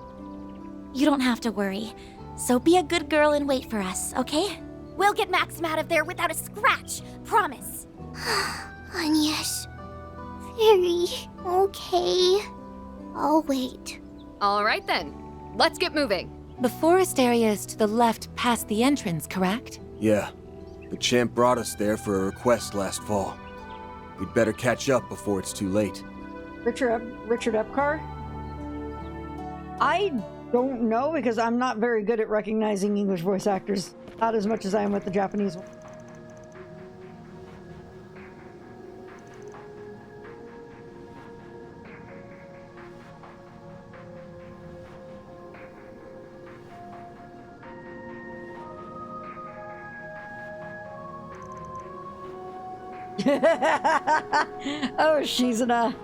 You don't have to worry. So be a good girl and wait for us, okay? We'll get Maxim out of there without a scratch. Promise. Yes. Very okay. I'll wait. All right then. Let's get moving. The forest area is to the left past the entrance, correct? Yeah. The champ brought us there for a request last fall. We'd better catch up before it's too late. Richard Epcar? I don't know because I'm not very good at recognizing English voice actors. Not as much as I am with the Japanese one. Oh, she's in a...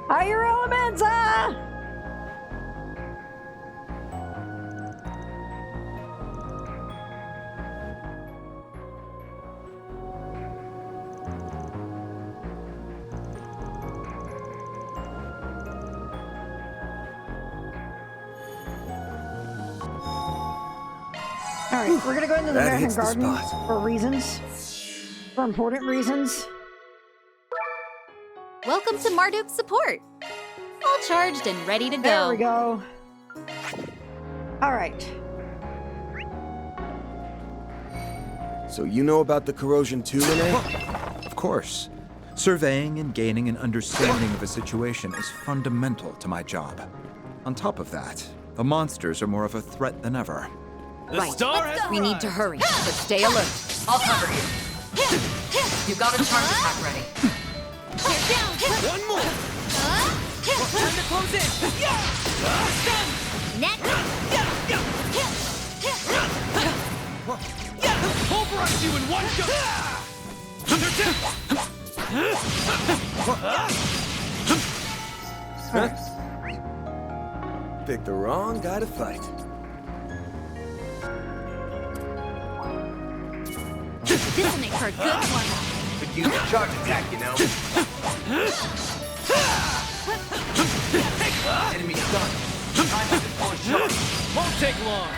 Higher elements! Alright, we're gonna go into the That American hits the Garden spot. for reasons. For important reasons. Welcome to Marduk's support. All charged and ready to go. There we go. Alright. So you know about the corrosion too, Renee? Of course. Surveying and gaining an understanding of a situation is fundamental to my job. On top of that, the monsters are more of a threat than ever. We need to hurry, but stay alert. I'll cover you. You've got a charge attack ready. One more! Time to close in! Next! Pulverize you in one go! Picked the wrong guy to fight. This'll make for a good warm-up. Could use a charge attack, you know. Enemy stunned. Time to deploy charge. Won't take long.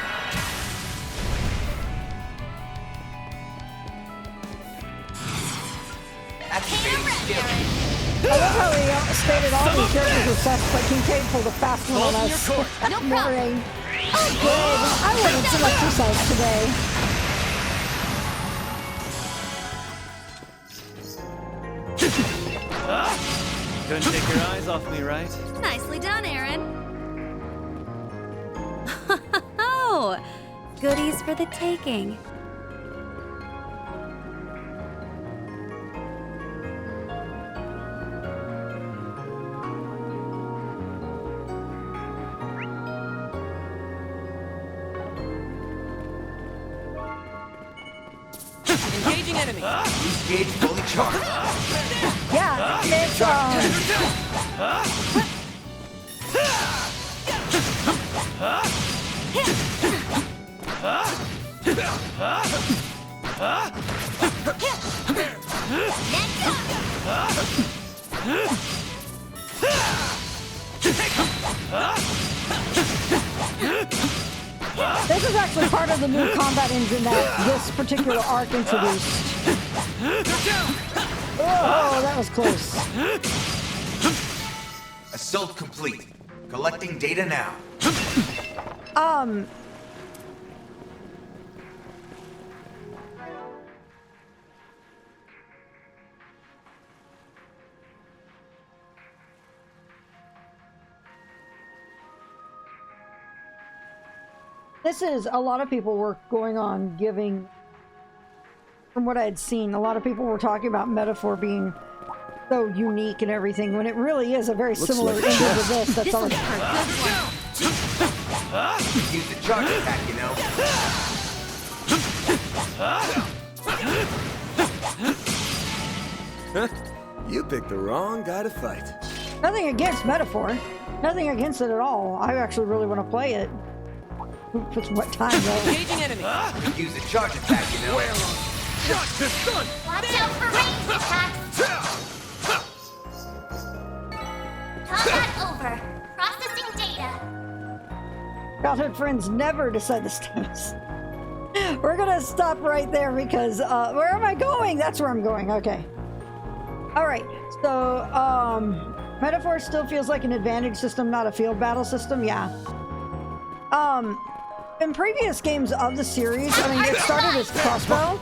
Activating skill. I love how he stated all these characters were sus, but Kincaid pulled a fast one on us. No problem. Oh, good. I wanted some exercise today. Couldn't take your eyes off me, right? Nicely done, Aaron. Oh, goodies for the taking. Engaging enemy. Use gauge fully charged. Yeah, it's This is actually part of the new combat engine that this particular arc introduced. Oh, that was close. Assault complete. Collecting data now. This is, a lot of people were going on giving, from what I had seen, a lot of people were talking about Metaphor being so unique and everything, when it really is a very similar like engine to this. That's all. Use the charge attack, you know. You picked the wrong guy to fight. Nothing against Metaphor. Nothing against it at all. I actually really want to play it. It's what time though? Engaging enemy. Use the charge attack, you know. Shot to stun. Watch out for range attacks. Combat over. Processing data. Childhood friends never decide the steps. We're gonna stop right there because where am I going? That's where I'm going. Okay. All right. So Metaphor still feels like an advantage system, not a field battle system. Yeah. In previous games of the series, I mean, it started as crossbow.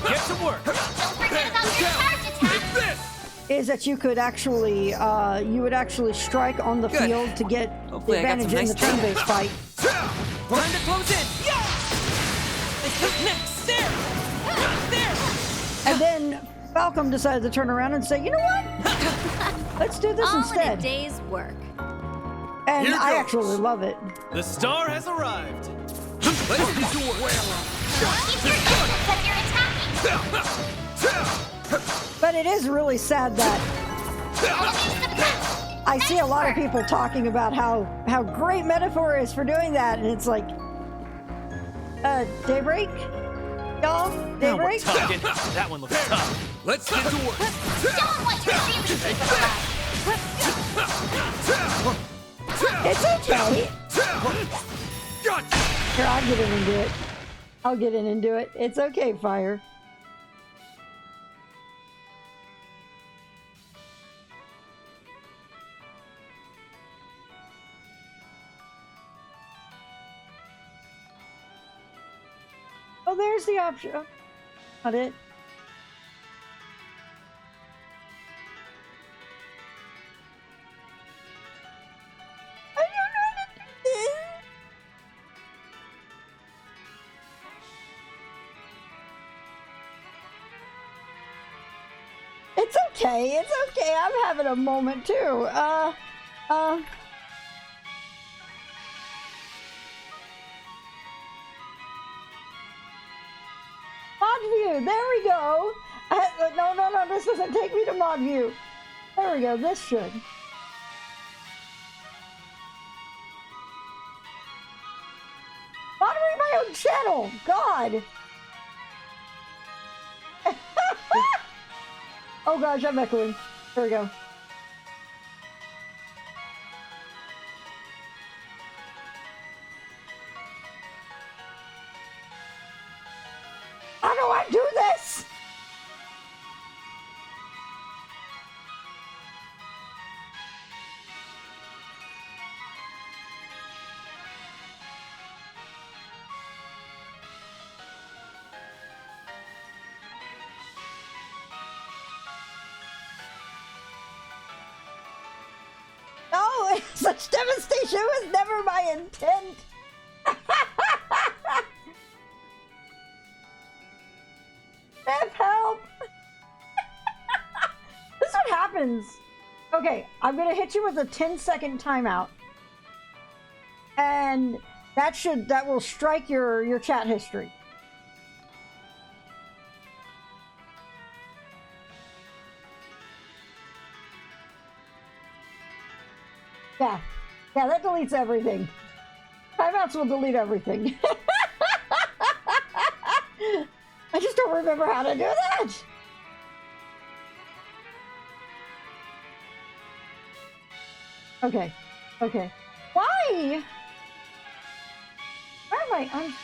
Get to work. Don't forget about your charge attack. Is that you could actually, you would actually strike on the field to get Hopefully the I got advantage some in nice the turn-based fight. Time to close in. Next, there. There. And then Falcom decided to turn around and say, you know what? Let's do this All instead. in a day's work. And Here I goes. actually love it. The star has arrived. Let's get to work. Keep your distance when you're attacking. But it is really sad that I see a lot of people talking about how great Metaphor is for doing that, and it's like, Daybreak? Y'all? Now we're Daybreak? talking. That one looks tough. Let's get to work. Don't want your feelings to It's okay. Here, I'll get in and do it. I'll get in and do it. It's okay, Fire. Oh, there's the option. Not it. I don't know how to do this. It's okay. It's okay. I'm having a moment too. Mod view. There we go. No. This doesn't take me to mod view. There we go. This should. Monitoring my own channel. God. Oh gosh, I'm echoing. There we go. How do I do this? No, such devastation was never my intent. Help! This is what happens. Okay, I'm gonna hit you with a 10-second timeout. And that will strike your chat history. Yeah, that deletes everything. Timeouts will delete everything. I just don't remember how to do that. Okay. Why? Why am I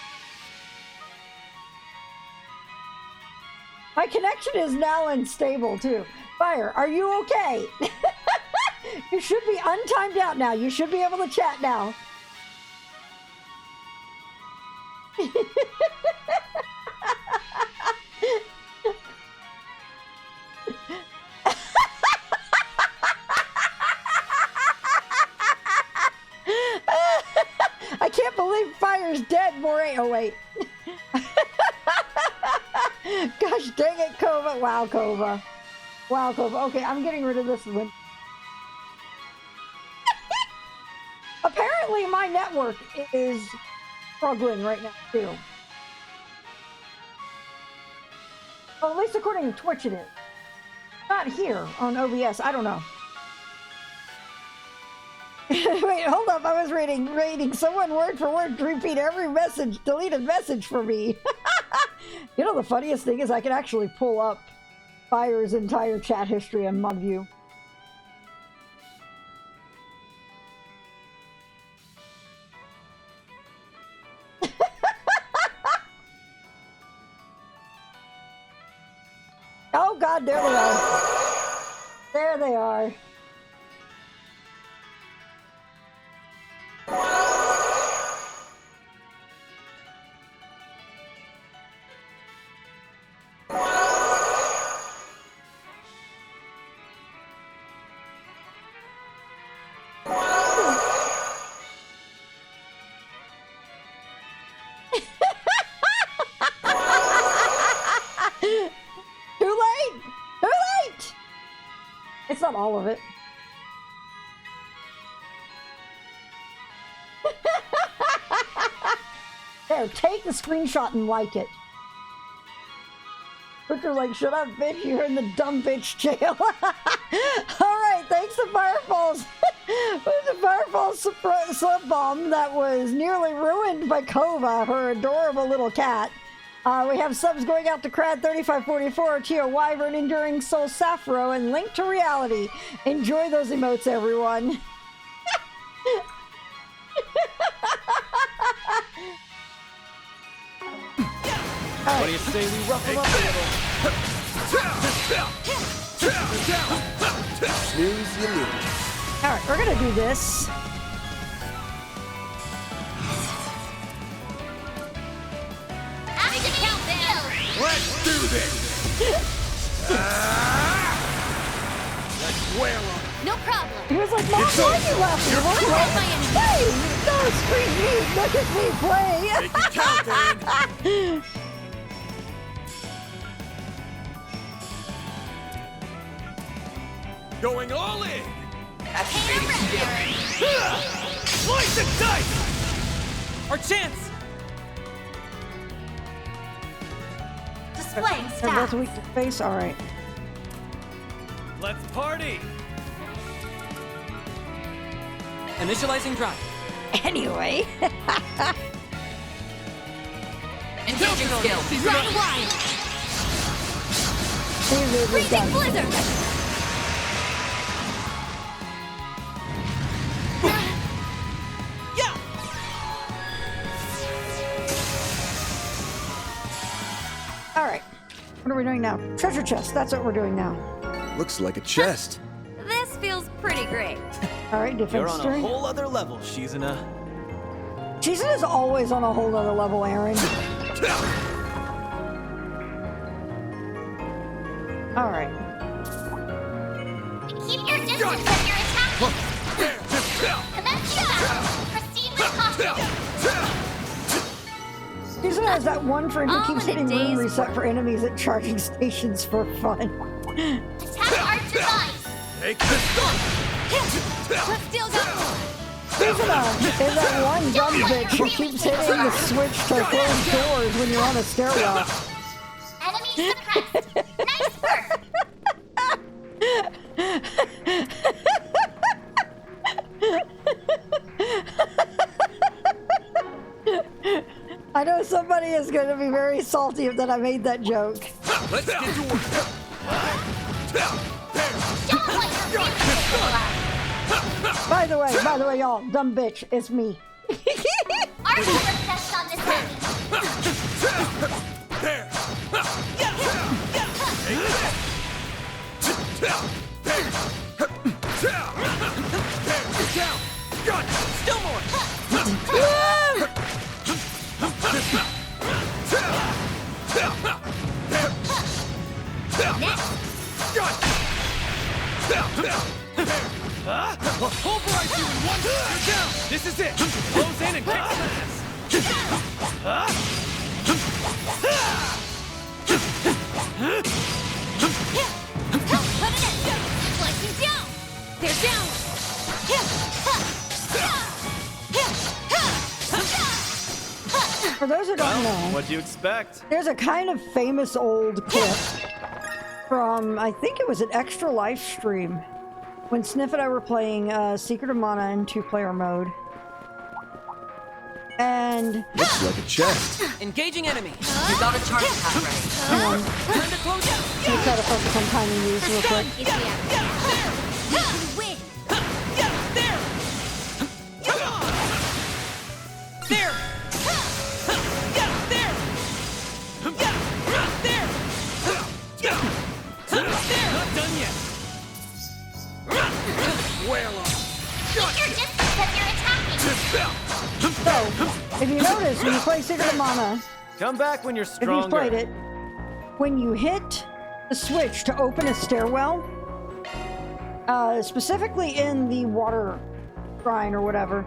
My connection is now unstable too. Fire, are you okay? You should be untimed out now. You should be able to chat now. I can't believe Fire's dead, Moray. Oh, wait. Gosh dang it, Kova. Wow, Kova. Okay, I'm getting rid of this one. Apparently, my network is struggling right now, too. Well, at least according to Twitch, it is. Not here on OBS. I don't know. Wait, hold up. I was reading someone word for word to repeat every deleted message for me. You know, the funniest thing is I can actually pull up Fire's entire chat history on ModView. Oh God, there they are. There they are. It's not all of it. There, take the screenshot and like it. Richard's like, shut up, bitch, you're in the dumb bitch jail. Alright, thanks to Firefall's sub bomb that was nearly ruined by Kova, her adorable little cat. We have subs going out to Crad3544, Tio Wyvern, Enduring Soul Sappho, and Link to Reality. Enjoy those emotes, everyone. What do you say we rough them up a little? Snooze, you lose. Alright, we're gonna do this. Let's do this! Let's whale him. No problem. He was like, Mom, why are you laughing? You won't like, hey, no, scream me. Look at me play. Make it count, Aaron. Going all in. Slice and dice! Our chance! Displaying They're both stats. weak to face. All right. Let's party! Initializing drive. Anyway. Engaging skill. Run wild! Freezing blizzard! All right. What are we doing now? Treasure chest. That's what we're doing now. Looks like a chest. This feels pretty great. All right, defense You're on a string. whole other level, Shizuna. Jason is always on a whole other level, Aaron. All right. Keep your distance when you're attacking. Commence your battle. Proceed with caution. Jason has that one friend who All keeps in a hitting room day's reset work. for enemies at charging stations for fun. Attack our device. Take this one. Let's still go. Jason is that one dumb bitch who keeps hitting the switch to close doors when you're on a stairwell. Enemy suppressed. Nice work. I know somebody is going to be very salty that I made that joke. Let's get to work. Show 'em what you're really capable of. By the way, y'all, dumb bitch, it's me. Our work best on this enemy. There. Still more! Pulverize you in one. You're down. This is it. Close in and kick some ass. Put it in. Slicing down. They're down. For those who don't know, What'd you expect? there's a kind of famous old clip from, I think it was an Extra Life stream, when Sniff and I were playing Secret of Mana in 2-player mode. And Looks like a chest. Engaging enemy. You got a charge pack ready. hang on, Time to close out. let me try to focus on timing these real quick. If we have we can win. There! There! Not done yet. Whale him. Keep your distance as you're attacking. So, if you notice, when you play Secret of Mana, Come back when you're if stronger. you've played it, when you hit the switch to open a stairwell, specifically in the water shrine or whatever,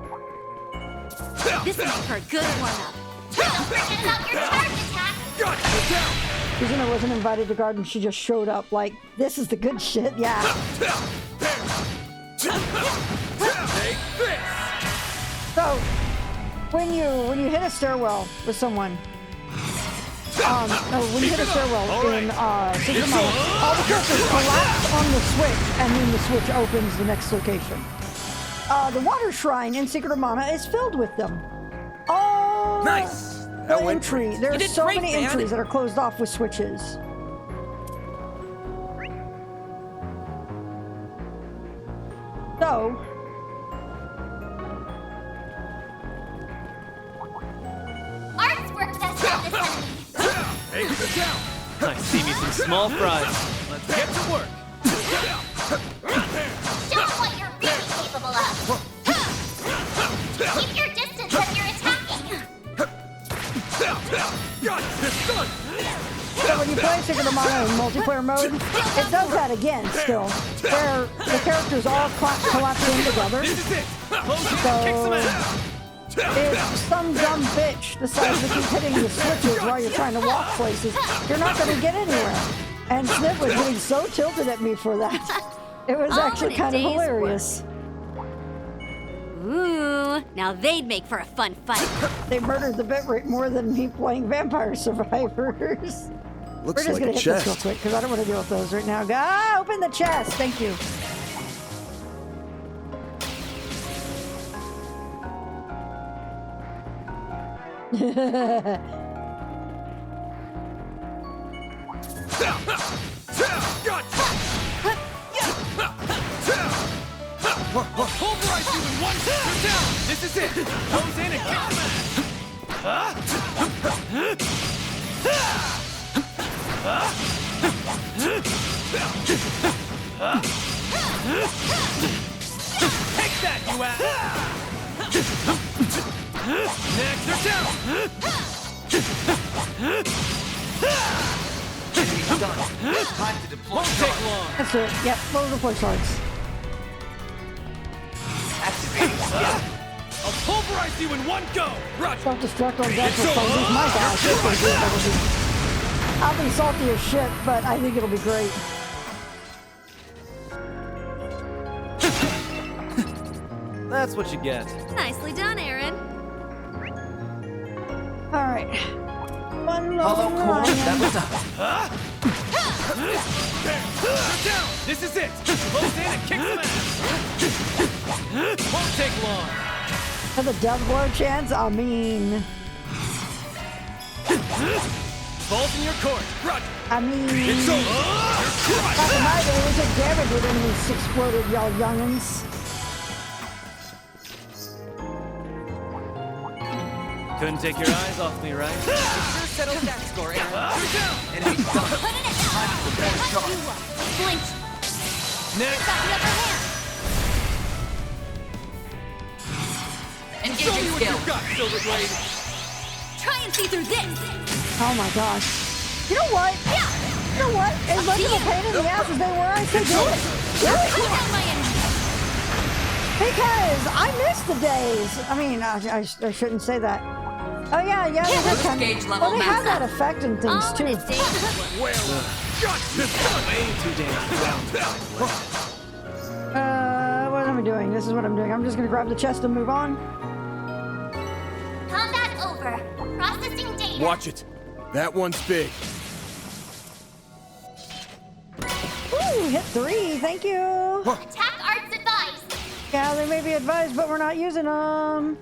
This will make for a good warm-up. Don't forget about your charge attack. Susan wasn't invited to garden, she just showed up like, this is the good shit, yeah. So, when you hit a stairwell with someone, when you hit a stairwell in Secret of Mana, all the characters collapse on the switch, and then the switch opens the next location. The water shrine in Secret of Mana is filled with them. Oh, Nice. the entry. There You are did so great, many man. entries that are closed off with switches. So, Arts work best on this enemy. Take it down. I see me some small fries. Let's get to work. Show 'em what you're really capable of. Keep your distance as you're attacking. Got this done. so when you play Secret of Mana in multiplayer mode, it does that again still, where the characters all collapse in together. So if some dumb bitch decides to keep hitting the switches while you're trying to walk places, you're not going to get anywhere. And Snip was getting so tilted at me for that. It was actually kind of hilarious. Ooh, now they'd make for a fun fight. They murdered the bitrate more than me playing Vampire Survivors. Looks We're just like gonna a hit chest. this real quick because I don't want to deal with those right now. Ah, open the chest. Thank you. Pulverize you in one step down! This is it! Goes in and kicks him Take that, you ass! Next, they're down! Enemy's done. Time to deploy. Won't take long. That's it. Yep, those are play shards. I'll pulverize you in one go! Roger! Self-destruct on death will lose my gosh. I'll be salty as shit, but I think it'll be great. That's what you get. Nicely done, Aaron. Alright. One Hollow more. core, that was up. They're down! This is it! Close in and kick some ass! Won't take long. For the death blow chance, I mean... Balls in your court. Roger. I mean... It's over. Back in my day, we took damage with enemies exploded, y'all youngins. Couldn't take your eyes off me, right? Sure settled that score, Aaron. Enemy's done. Time for more shots. Flinch. Next. Got the upper hand. Engaging What skill. you got, Silverblade? Try and see through this. Oh my gosh. You know what? Yeah. You know what? As much of a pain in the ass as they were, I said do it. Do it. Cut down my enemy. Because I miss the days. I mean, I shouldn't say that. Oh yeah, they did kind Gauge of. level Well, they have maxed that out. effect and things too. Well, way too damn What am I doing? This is what I'm doing. I'm just gonna grab the chest and move on. Combat over. Processing data. Watch it. That one's big. Ooh, hit 3. Thank you. Attack arts advised. Yeah, they may be advised, but we're not using them.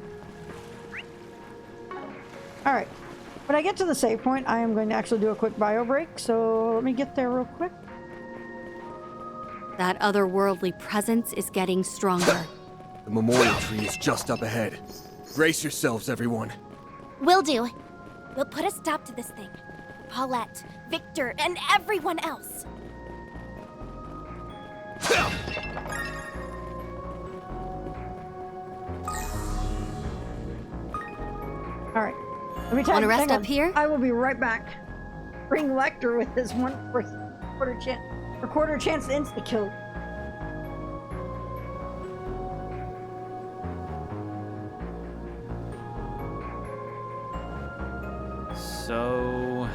All right. When I get to the save point, I am going to actually do a quick bio break. So let me get there real quick. That otherworldly presence is getting stronger. The memorial tree is just up ahead. Brace yourselves, everyone. Will do. We'll put a stop to this thing. Paulette, Victor, and everyone else. All right. Let me tell Wanna you. rest hang up on. here? I will be right back. Bring Lecter with his quarter chance to insta kill. So...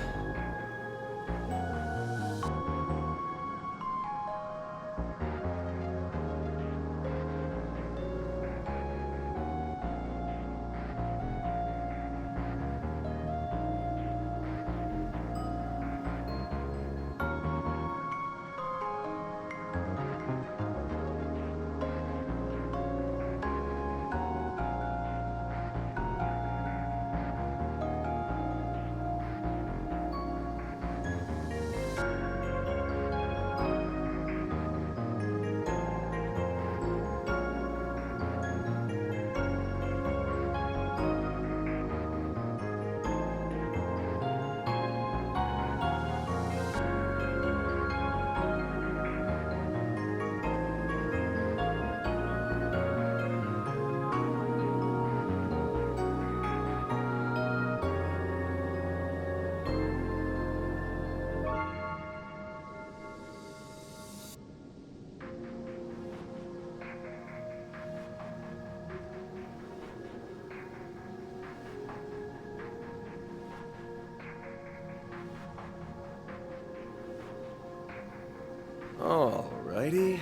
Alrighty.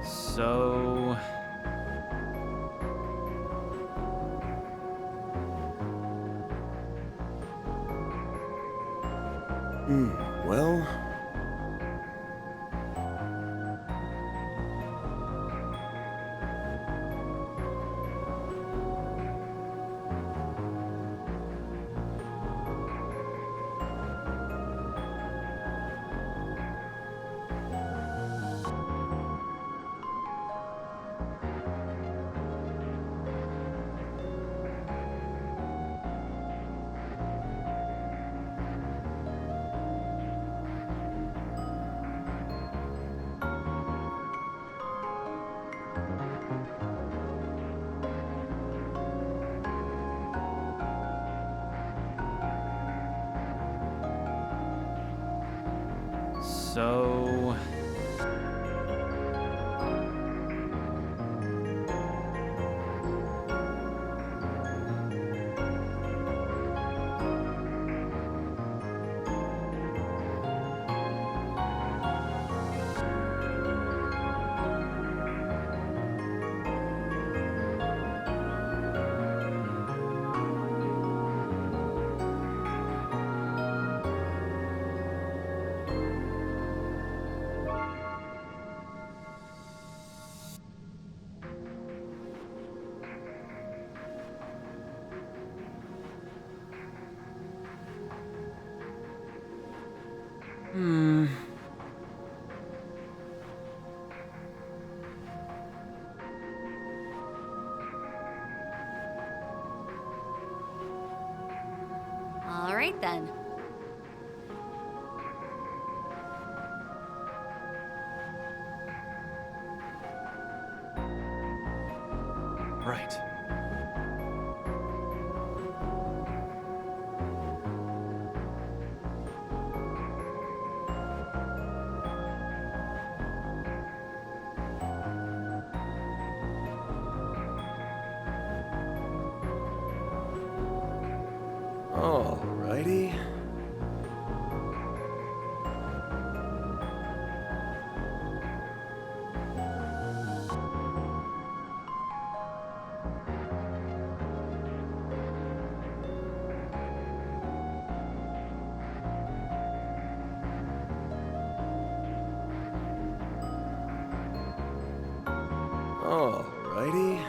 So... Well... So... All right then. Right. Alrighty. Alrighty.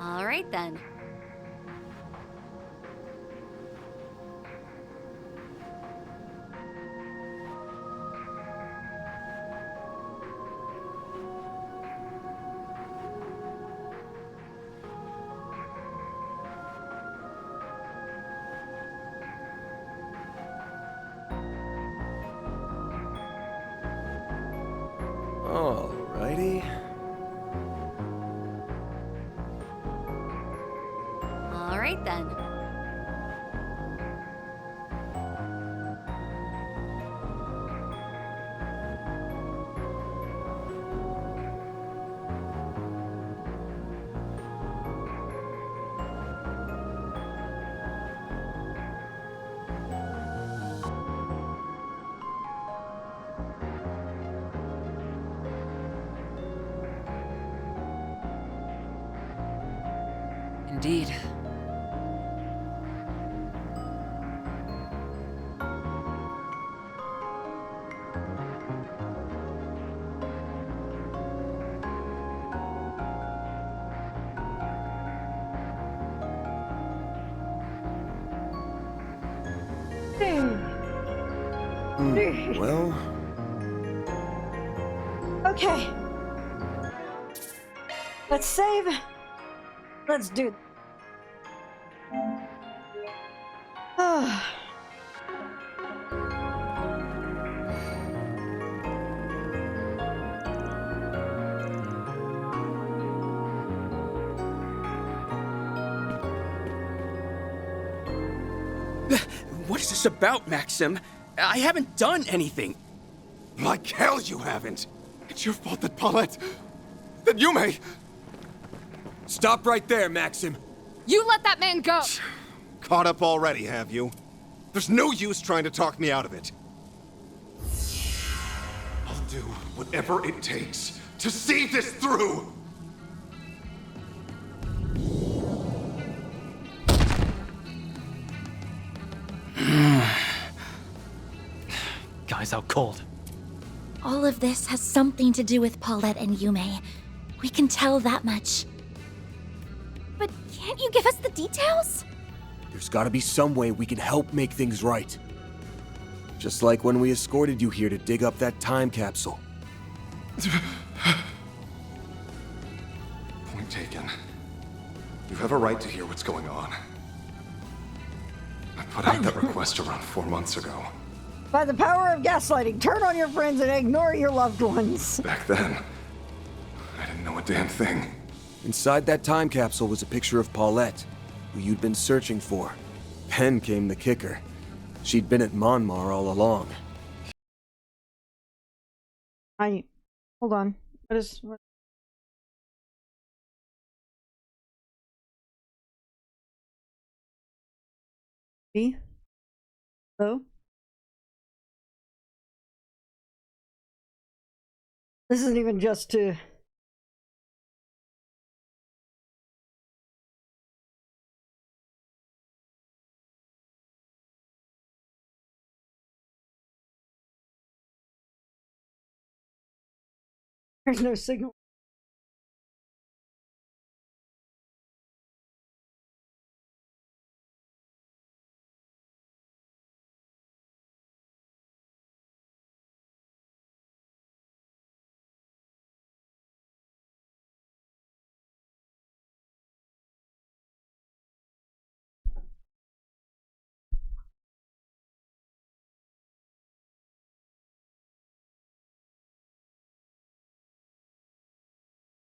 All right then. Alrighty. All right then. Indeed. Well, Okay. Let's save. Let's do. What is this about, Maxim? I haven't done anything. Like hell you haven't. It's your fault that Paulette... that Yume... Stop right there, Maxim. You let that man go! Caught up already, have you? There's no use trying to talk me out of it. I'll do whatever it takes to see this through! Guy's out cold. All of this has something to do with Paulette and Yume. We can tell that much. But can't you give us the details? there's gotta be some way we can help make things right. Just like when we escorted you here to dig up that time capsule. Point taken. You have a right to hear what's going on. I put out that request around 4 months ago. By the power of gaslighting, turn on your friends and ignore your loved ones. Back then, I didn't know a damn thing. Inside that time capsule was a picture of Paulette, who you'd been searching for. Then came the kicker. She'd been at Monmar all along. Hold on. What? B? Hello? This isn't even just to... There's no signal.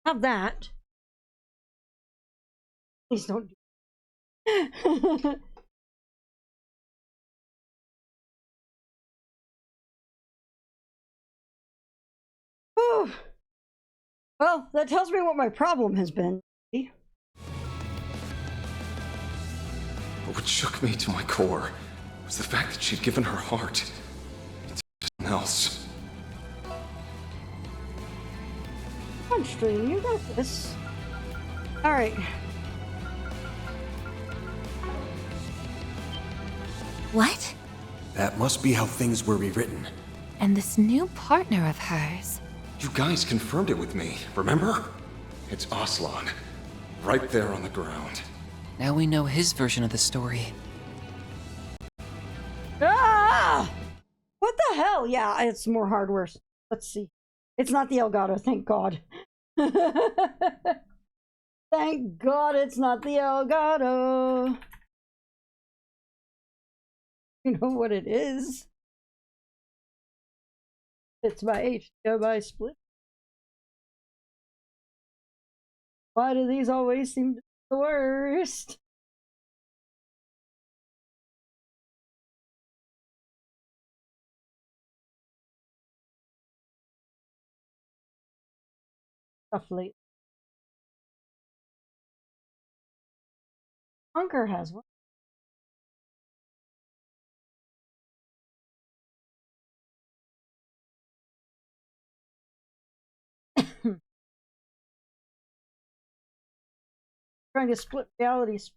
Have that. Please don't do Whew. Well, that tells me what my problem has been. But what shook me to my core was the fact that she'd given her heart to someone else. Come on, Stream, you got this. Alright. What? That must be how things were rewritten. And this new partner of hers. You guys confirmed it with me, remember? It's Aslan. Right there on the ground. Now we know his version of the story. Ah! What the hell? Yeah, it's more hardware. Let's see. It's not the Elgato, thank God. Thank God it's not the Elgato. You know what it is? It's my HDMI split. Why do these always seem to be the worst? Roughly. Hunker has one. Trying to split realities.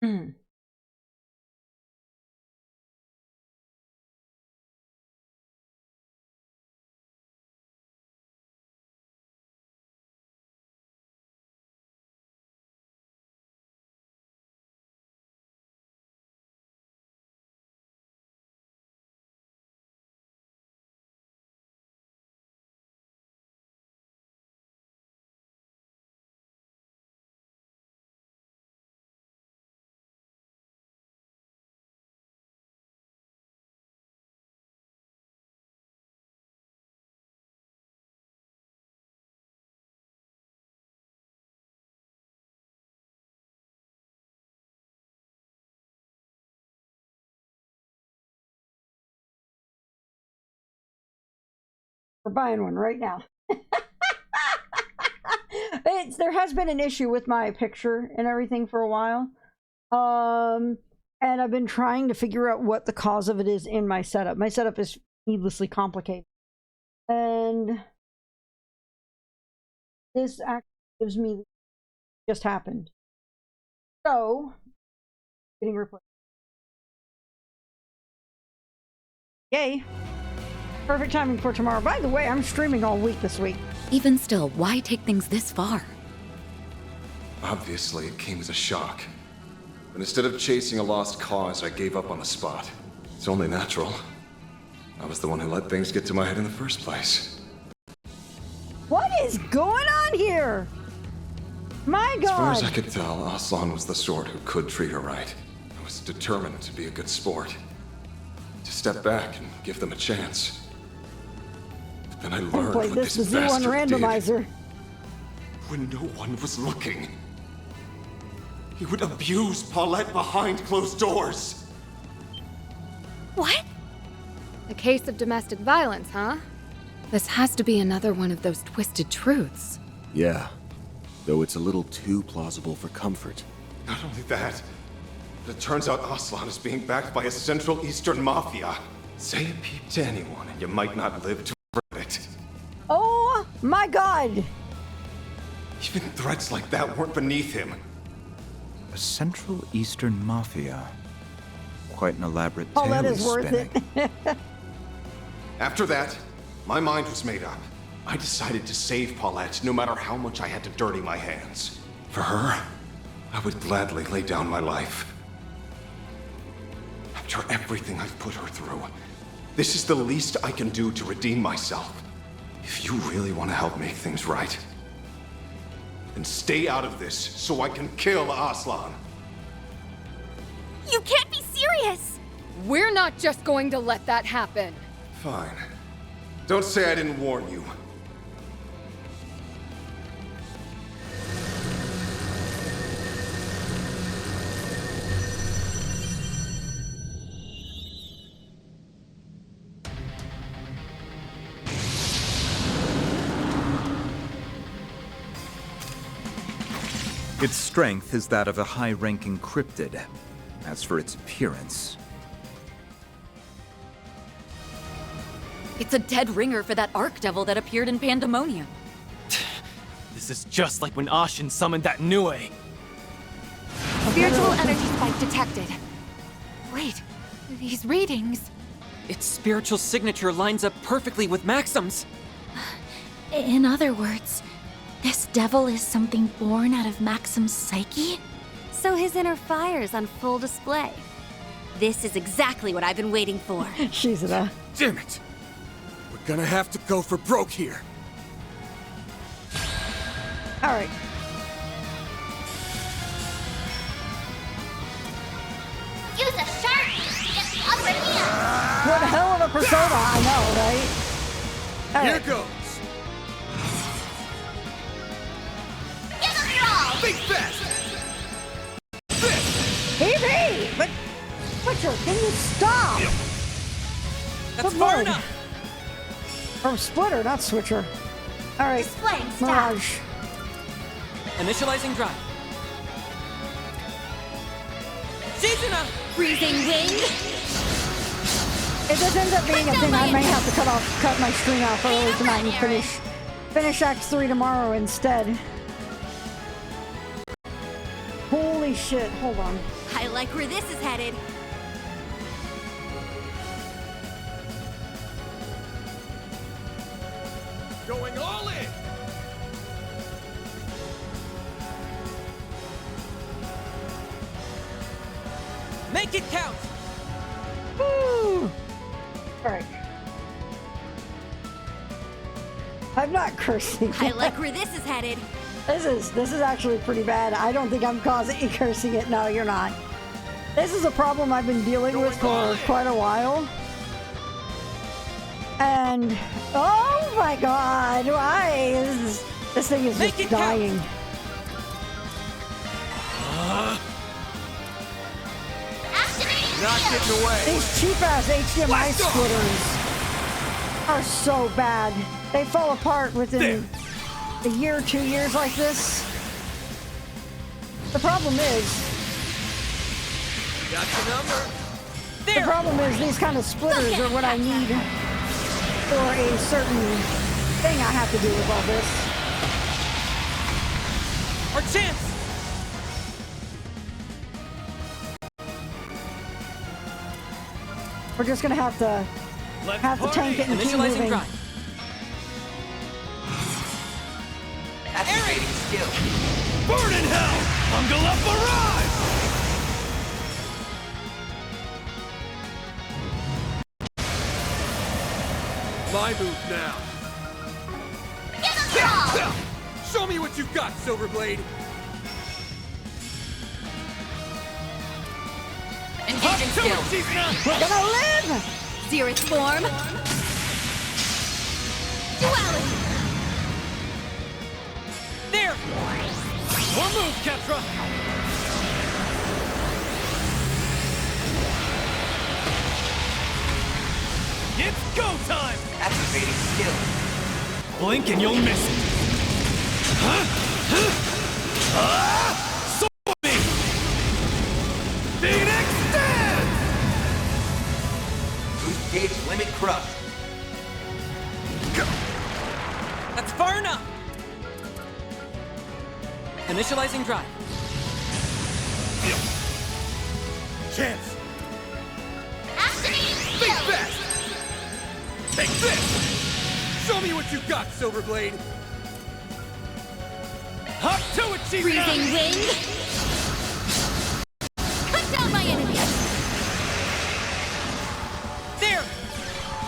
Mm. We're buying one right now. There has been an issue with my picture and everything for a while. And I've been trying to figure out what the cause of it is in my setup. My setup is needlessly complicated. And this actually gives me just happened. So, getting replaced. Yay. Perfect timing for tomorrow. By the way, I'm streaming all week this week. Even still, why take things this far? Obviously, it came as a shock. But instead of chasing a lost cause, I gave up on the spot. It's only natural. I was the one who let things get to my head in the first place. What is going on here? My God. As far as I could tell, Aslan was the sort who could treat her right. I was determined to be a good sport. To step back and give them a chance. But then I learned what this bastard randomizer. did. When no one was looking. He would abuse Paulette behind closed doors. What? A case of domestic violence, huh? This has to be another one of those twisted truths. Yeah, though it's a little too plausible for comfort. Not only that, but it turns out Aslan is being backed by a Central Eastern mafia. Say a peep to anyone and you might not live to regret it. Oh my God. Even threats like that weren't beneath him. A Central Eastern Mafia. Quite an elaborate Oh, tale that is he's worth spinning. it. After that, my mind was made up. I decided to save Paulette no matter how much I had to dirty my hands. For her, I would gladly lay down my life. After everything I've put her through, this is the least I can do to redeem myself. If you really want to help make things right, then stay out of this so I can kill Aslan. You can't be serious! We're not just going to let that happen. Fine. Don't say I didn't warn you. Its strength is that of a high-ranking cryptid. As for its appearance... It's a dead ringer for that Archdevil that appeared in Pandemonium. This is just like when Ashen summoned that Nue. Spiritual energy spike detected. Wait, these readings... Its spiritual signature lines up perfectly with Maxim's. In other words, this devil is something born out of Maxim's psyche? So his inner fire's on full display. This is exactly what I've been waiting for. She's a... Damn it! We're gonna have to go for broke here. All right. Use a Sharpie! Get the upper hand! What a hell of a persona, I know, right? All Here right. goes! Give them your all! Think fast! Hey, but Switcher, can you stop? That's Good far lord. enough! Or Splitter, not Switcher. All right. Displaying style. Mirage. Initializing drive. Shizuna! Freezing wind! If this ends up being a thing, I may have to cut my stream off early tonight and finish Act 3 tomorrow instead. Holy Holy shit, hold on. I like where this is headed. Going all in! Make it count! Woo! Alright. I'm not cursing. I like where this is headed. This is actually pretty bad. I don't think I'm causing cursing it. No, you're not. This is a problem I've been dealing with for quite a while. And oh my god, why is this thing is just dying? Not getting away. These cheap ass HDMI splitters are so bad. They fall apart within a year, 2 years like this. The problem is, got your number. the problem is these kind of splitters are what I need for a certain thing I have to do with all this. Our chance! We're just gonna have to tank it and keep Initializing moving. drive. Activating skill. Burn in hell! Ungle up arrive! My move now. Show me what you've got, Silverblade. Engaging skill. We're gonna live! Zereth form. Duality. There! More move, Ketra! It's go time! Activating skill. Blink and you'll miss it. Sword me! Phoenix dance! Boost gauge limit crush. That's far enough! Initializing drive. Chance. Activating Think skill. fast. Take this. Show me what you've got, Silverblade. Hop to it, Cheese! Freezing wind. Cut down my enemies. There!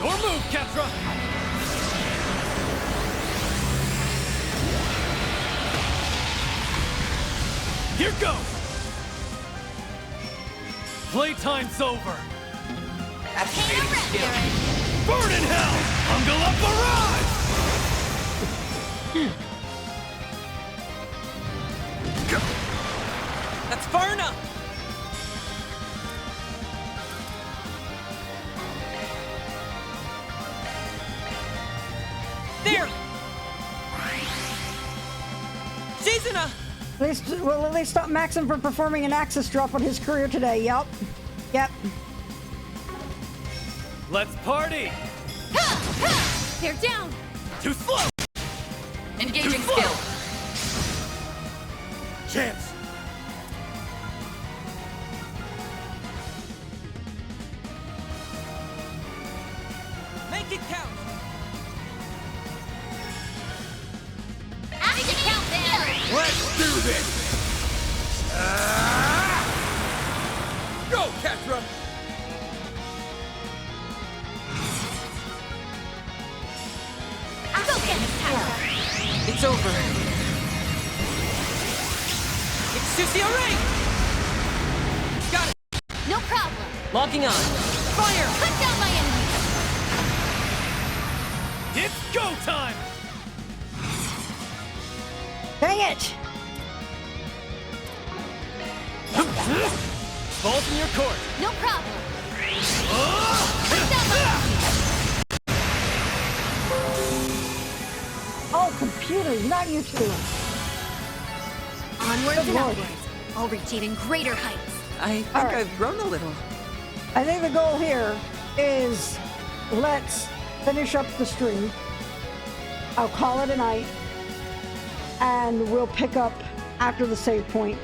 Your move, Ketra! Here goes! Playtime's over! Activating skill. Burn in hell! Ungle up arrive! That's far enough! There! Jizuna! At least stop Maxim from performing an axis drop on his career today. Yep. Let's party! They're down. Too slow! Engaging skill. Chance. Make it count! Make it count there. Let's do this. Go, Ketra. Go get it, Tyler. It's over. It's Susie Ray! Got it! No problem. Locking on. Fire! Cut down my enemies. It's go time! Dang it! Balls in your court! No problem. Cut down my enemies. Oh, computers, not you two. Onwards Good and lord. upwards. I'll reach even greater heights. I think Alright. I've grown a little. I think the goal here is let's finish up the stream. I'll call it a night. And we'll pick up after the save point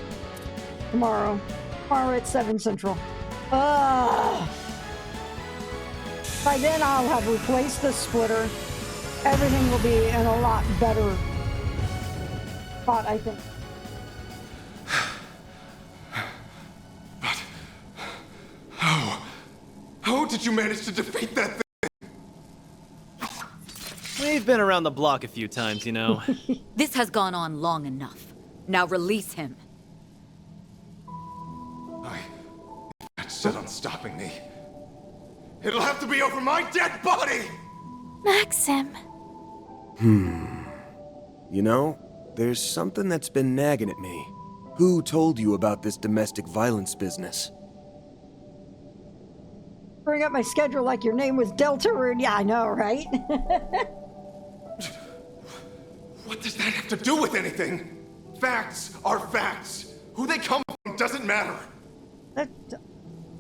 tomorrow. Tomorrow at 7 Central. Ugh. By then I'll have replaced the splitter. Everything will be in a lot better spot, I think. But how did you manage to defeat that thing? We've been around the block a few times, you know. This has gone on long enough. Now release him. That's set on stopping me. It'll have to be over my dead body! Maxim. You know, there's something that's been nagging at me. Who told you about this domestic violence business? Bring up my schedule like your name was Delta Rune. Yeah, I know, right? What does that have to do with anything? Facts are facts. Who they come from doesn't matter. That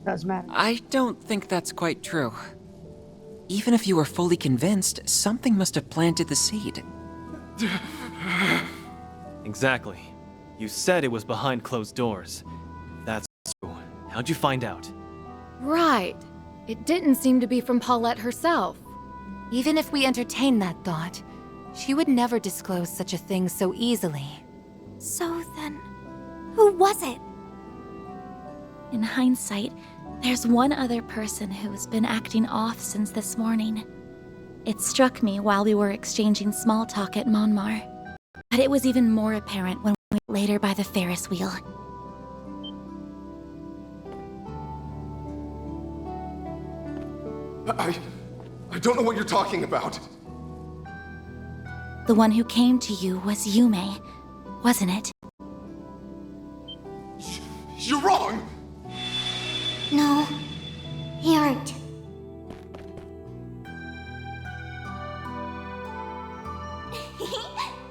does matter. I don't think that's quite true. Even if you were fully convinced, something must have planted the seed. Exactly. You said it was behind closed doors. That's true. How'd you find out? Right. It didn't seem to be from Paulette herself. Even if we entertain that thought, she would never disclose such a thing so easily. So then, who was it? In hindsight, there's one other person who's been acting off since this morning. It struck me while we were exchanging small talk at Monmar, but it was even more apparent when we went later by the Ferris wheel. I don't know what you're talking about. The one who came to you was Yume, wasn't it? You're wrong! No, you aren't.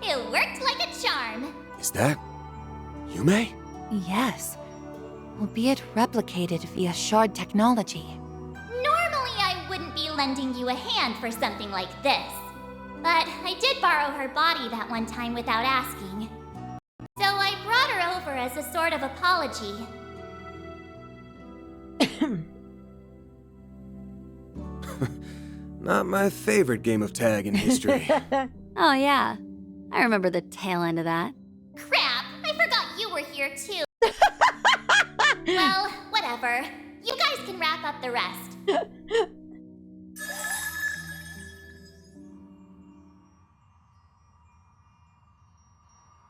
It worked like a charm. Is that Yume? Yes, albeit replicated via shard technology. Normally I wouldn't be lending you a hand for something like this. But I did borrow her body that one time without asking. So I brought her over as a sort of apology. Not my favorite game of tag in history. Oh yeah, I remember the tail end of that. Crap! I forgot you were here too. Well, whatever. You guys can wrap up the rest.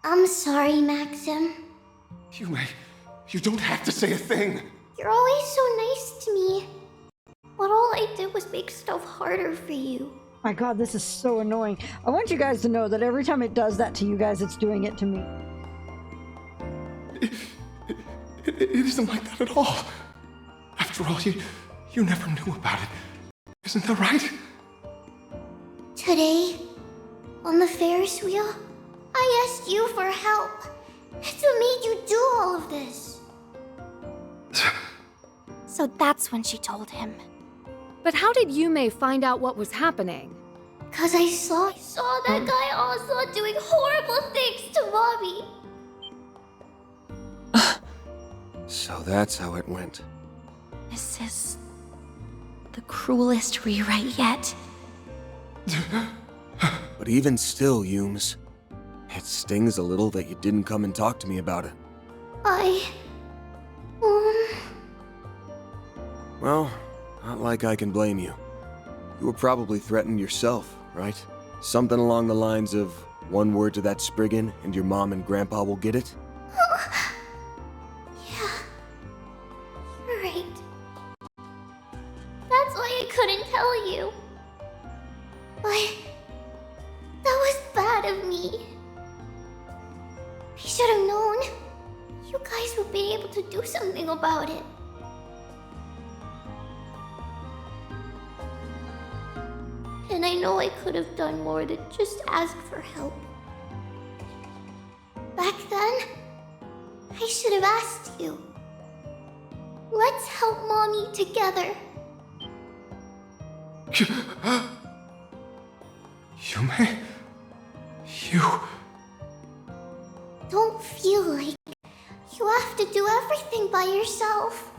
I'm sorry, Maxim. You don't have to say a thing. You're always so nice to me. But all I did was make stuff harder for you. My god, this is so annoying. I want you guys to know that every time it does that to you guys, it's doing it to me. It isn't like that at all. After all, you never knew about it. Isn't that right? Today, on the Ferris wheel, I asked you for help. That's what made you do all of this. So that's when she told him. But how did Yume find out what was happening? 'Cause I saw that guy also doing horrible things to Mommy. So that's how it went. This is the cruelest rewrite yet. But even still, Yumes, it stings a little that you didn't come and talk to me about it. Well, not like I can blame you. You were probably threatened yourself, right? Something along the lines of, one word to that Spriggan and your mom and grandpa will get it? Yeah, you're right. That's why I couldn't tell you. But that was bad of me. I should have known. You guys would be able to do something about it. And I know I could have done more than just ask for help. Back then, I should have asked you. Let's help Mommy together. Yume? You... Don't feel like you have have to do everything by yourself.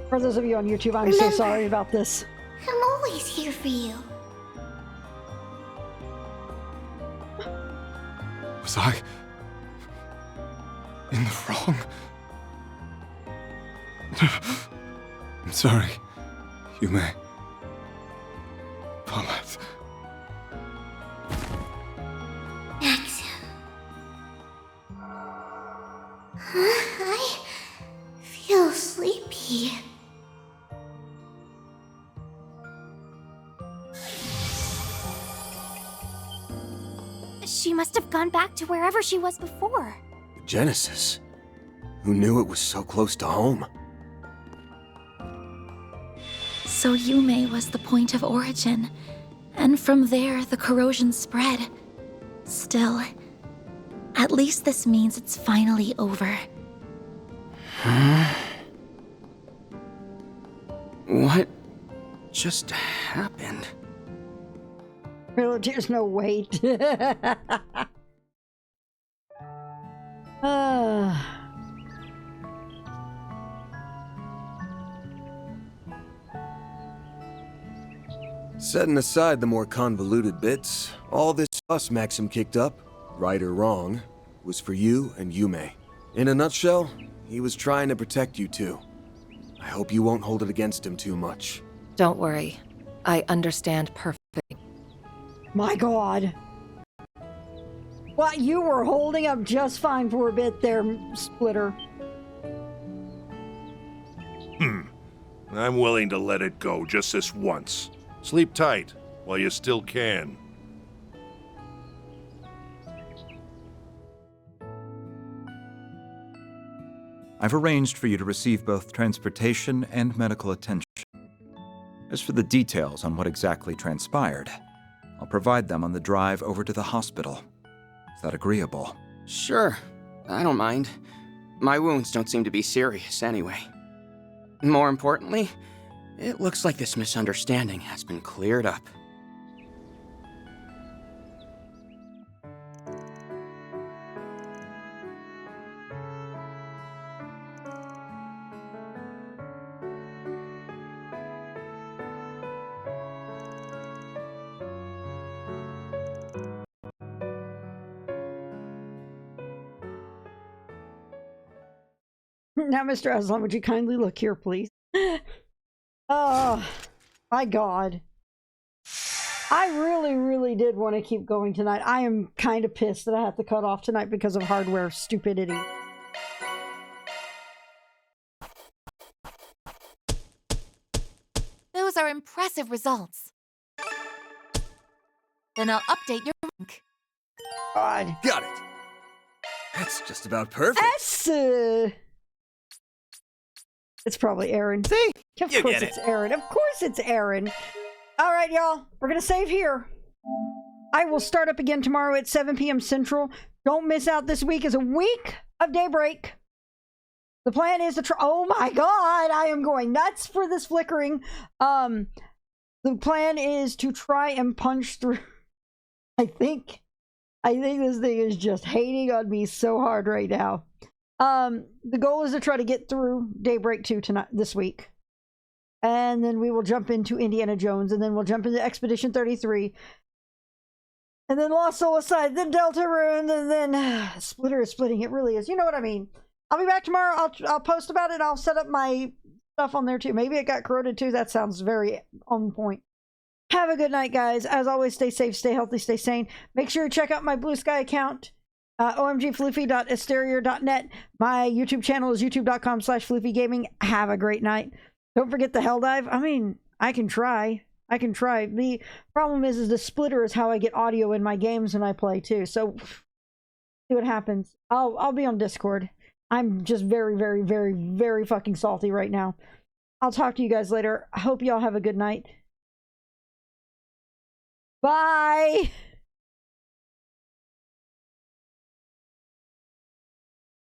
For those of you on YouTube, I'm so sorry about this. I'm always here for you. Was I in the wrong? I'm sorry, Yume. Paulette. Maxim. I feel sleepy. She must have gone back to wherever she was before. Genesis. Who knew it was so close to home? So Yume was the point of origin, and from there the corrosion spread. Still, at least this means it's finally over. Huh? What just happened? Really, there's no wait. Setting aside the more convoluted bits, all this fuss Maxim kicked up, right or wrong, was for you and Yume. In a nutshell, he was trying to protect you two. I hope you won't hold it against him too much. Don't worry. I understand perfectly. My God. Well, you were holding up just fine for a bit there, Splitter. I'm willing to let it go just this once. Sleep tight while you still can. I've arranged for you to receive both transportation and medical attention. As for the details on what exactly transpired, I'll provide them on the drive over to the hospital. Is that agreeable? Sure. I don't mind. My wounds don't seem to be serious anyway. More importantly, it looks like this misunderstanding has been cleared up. Now, Mr. Aslan, would you kindly look here, please? Oh, my God. I really, really did want to keep going tonight. I am kind of pissed that I have to cut off tonight because of hardware stupidity. Those are impressive results. Then I'll update your rank. God. Got it. That's just about perfect. It's probably Aaron. See? Of You course get it. it's Aaron. Of course it's Aaron. All right, y'all. We're going to save here. I will start up again tomorrow at 7 p.m. Central. Don't miss out. This week is a week of Daybreak. The plan is to try... Oh my God. I am going nuts for this flickering. The plan is to try and punch through... I think this thing is just hating on me so hard right now. The goal is to try to get through Daybreak 2 this week. And then we will jump into Indiana Jones, and then we'll jump into Expedition 33. And then Lost Soul Aside, then Deltarune, and then Splitter is splitting. It really is. You know what I mean. I'll be back tomorrow. I'll post about it. I'll set up my stuff on there too. Maybe it got corroded too. That sounds very on point. Have a good night, guys. As always, stay safe, stay healthy, stay sane. Make sure you check out my Blue Sky account. omgfloofy.exterior.net. My YouTube channel is youtube.com/floofygaming. Have a great night. Don't forget the hell dive. I mean, I can try. The problem is the splitter is how I get audio in my games when I play too. So see what happens. I'll be on Discord. I'm just very, very, very, very fucking salty right now. I'll talk to you guys later. I hope y'all have a good night. Bye.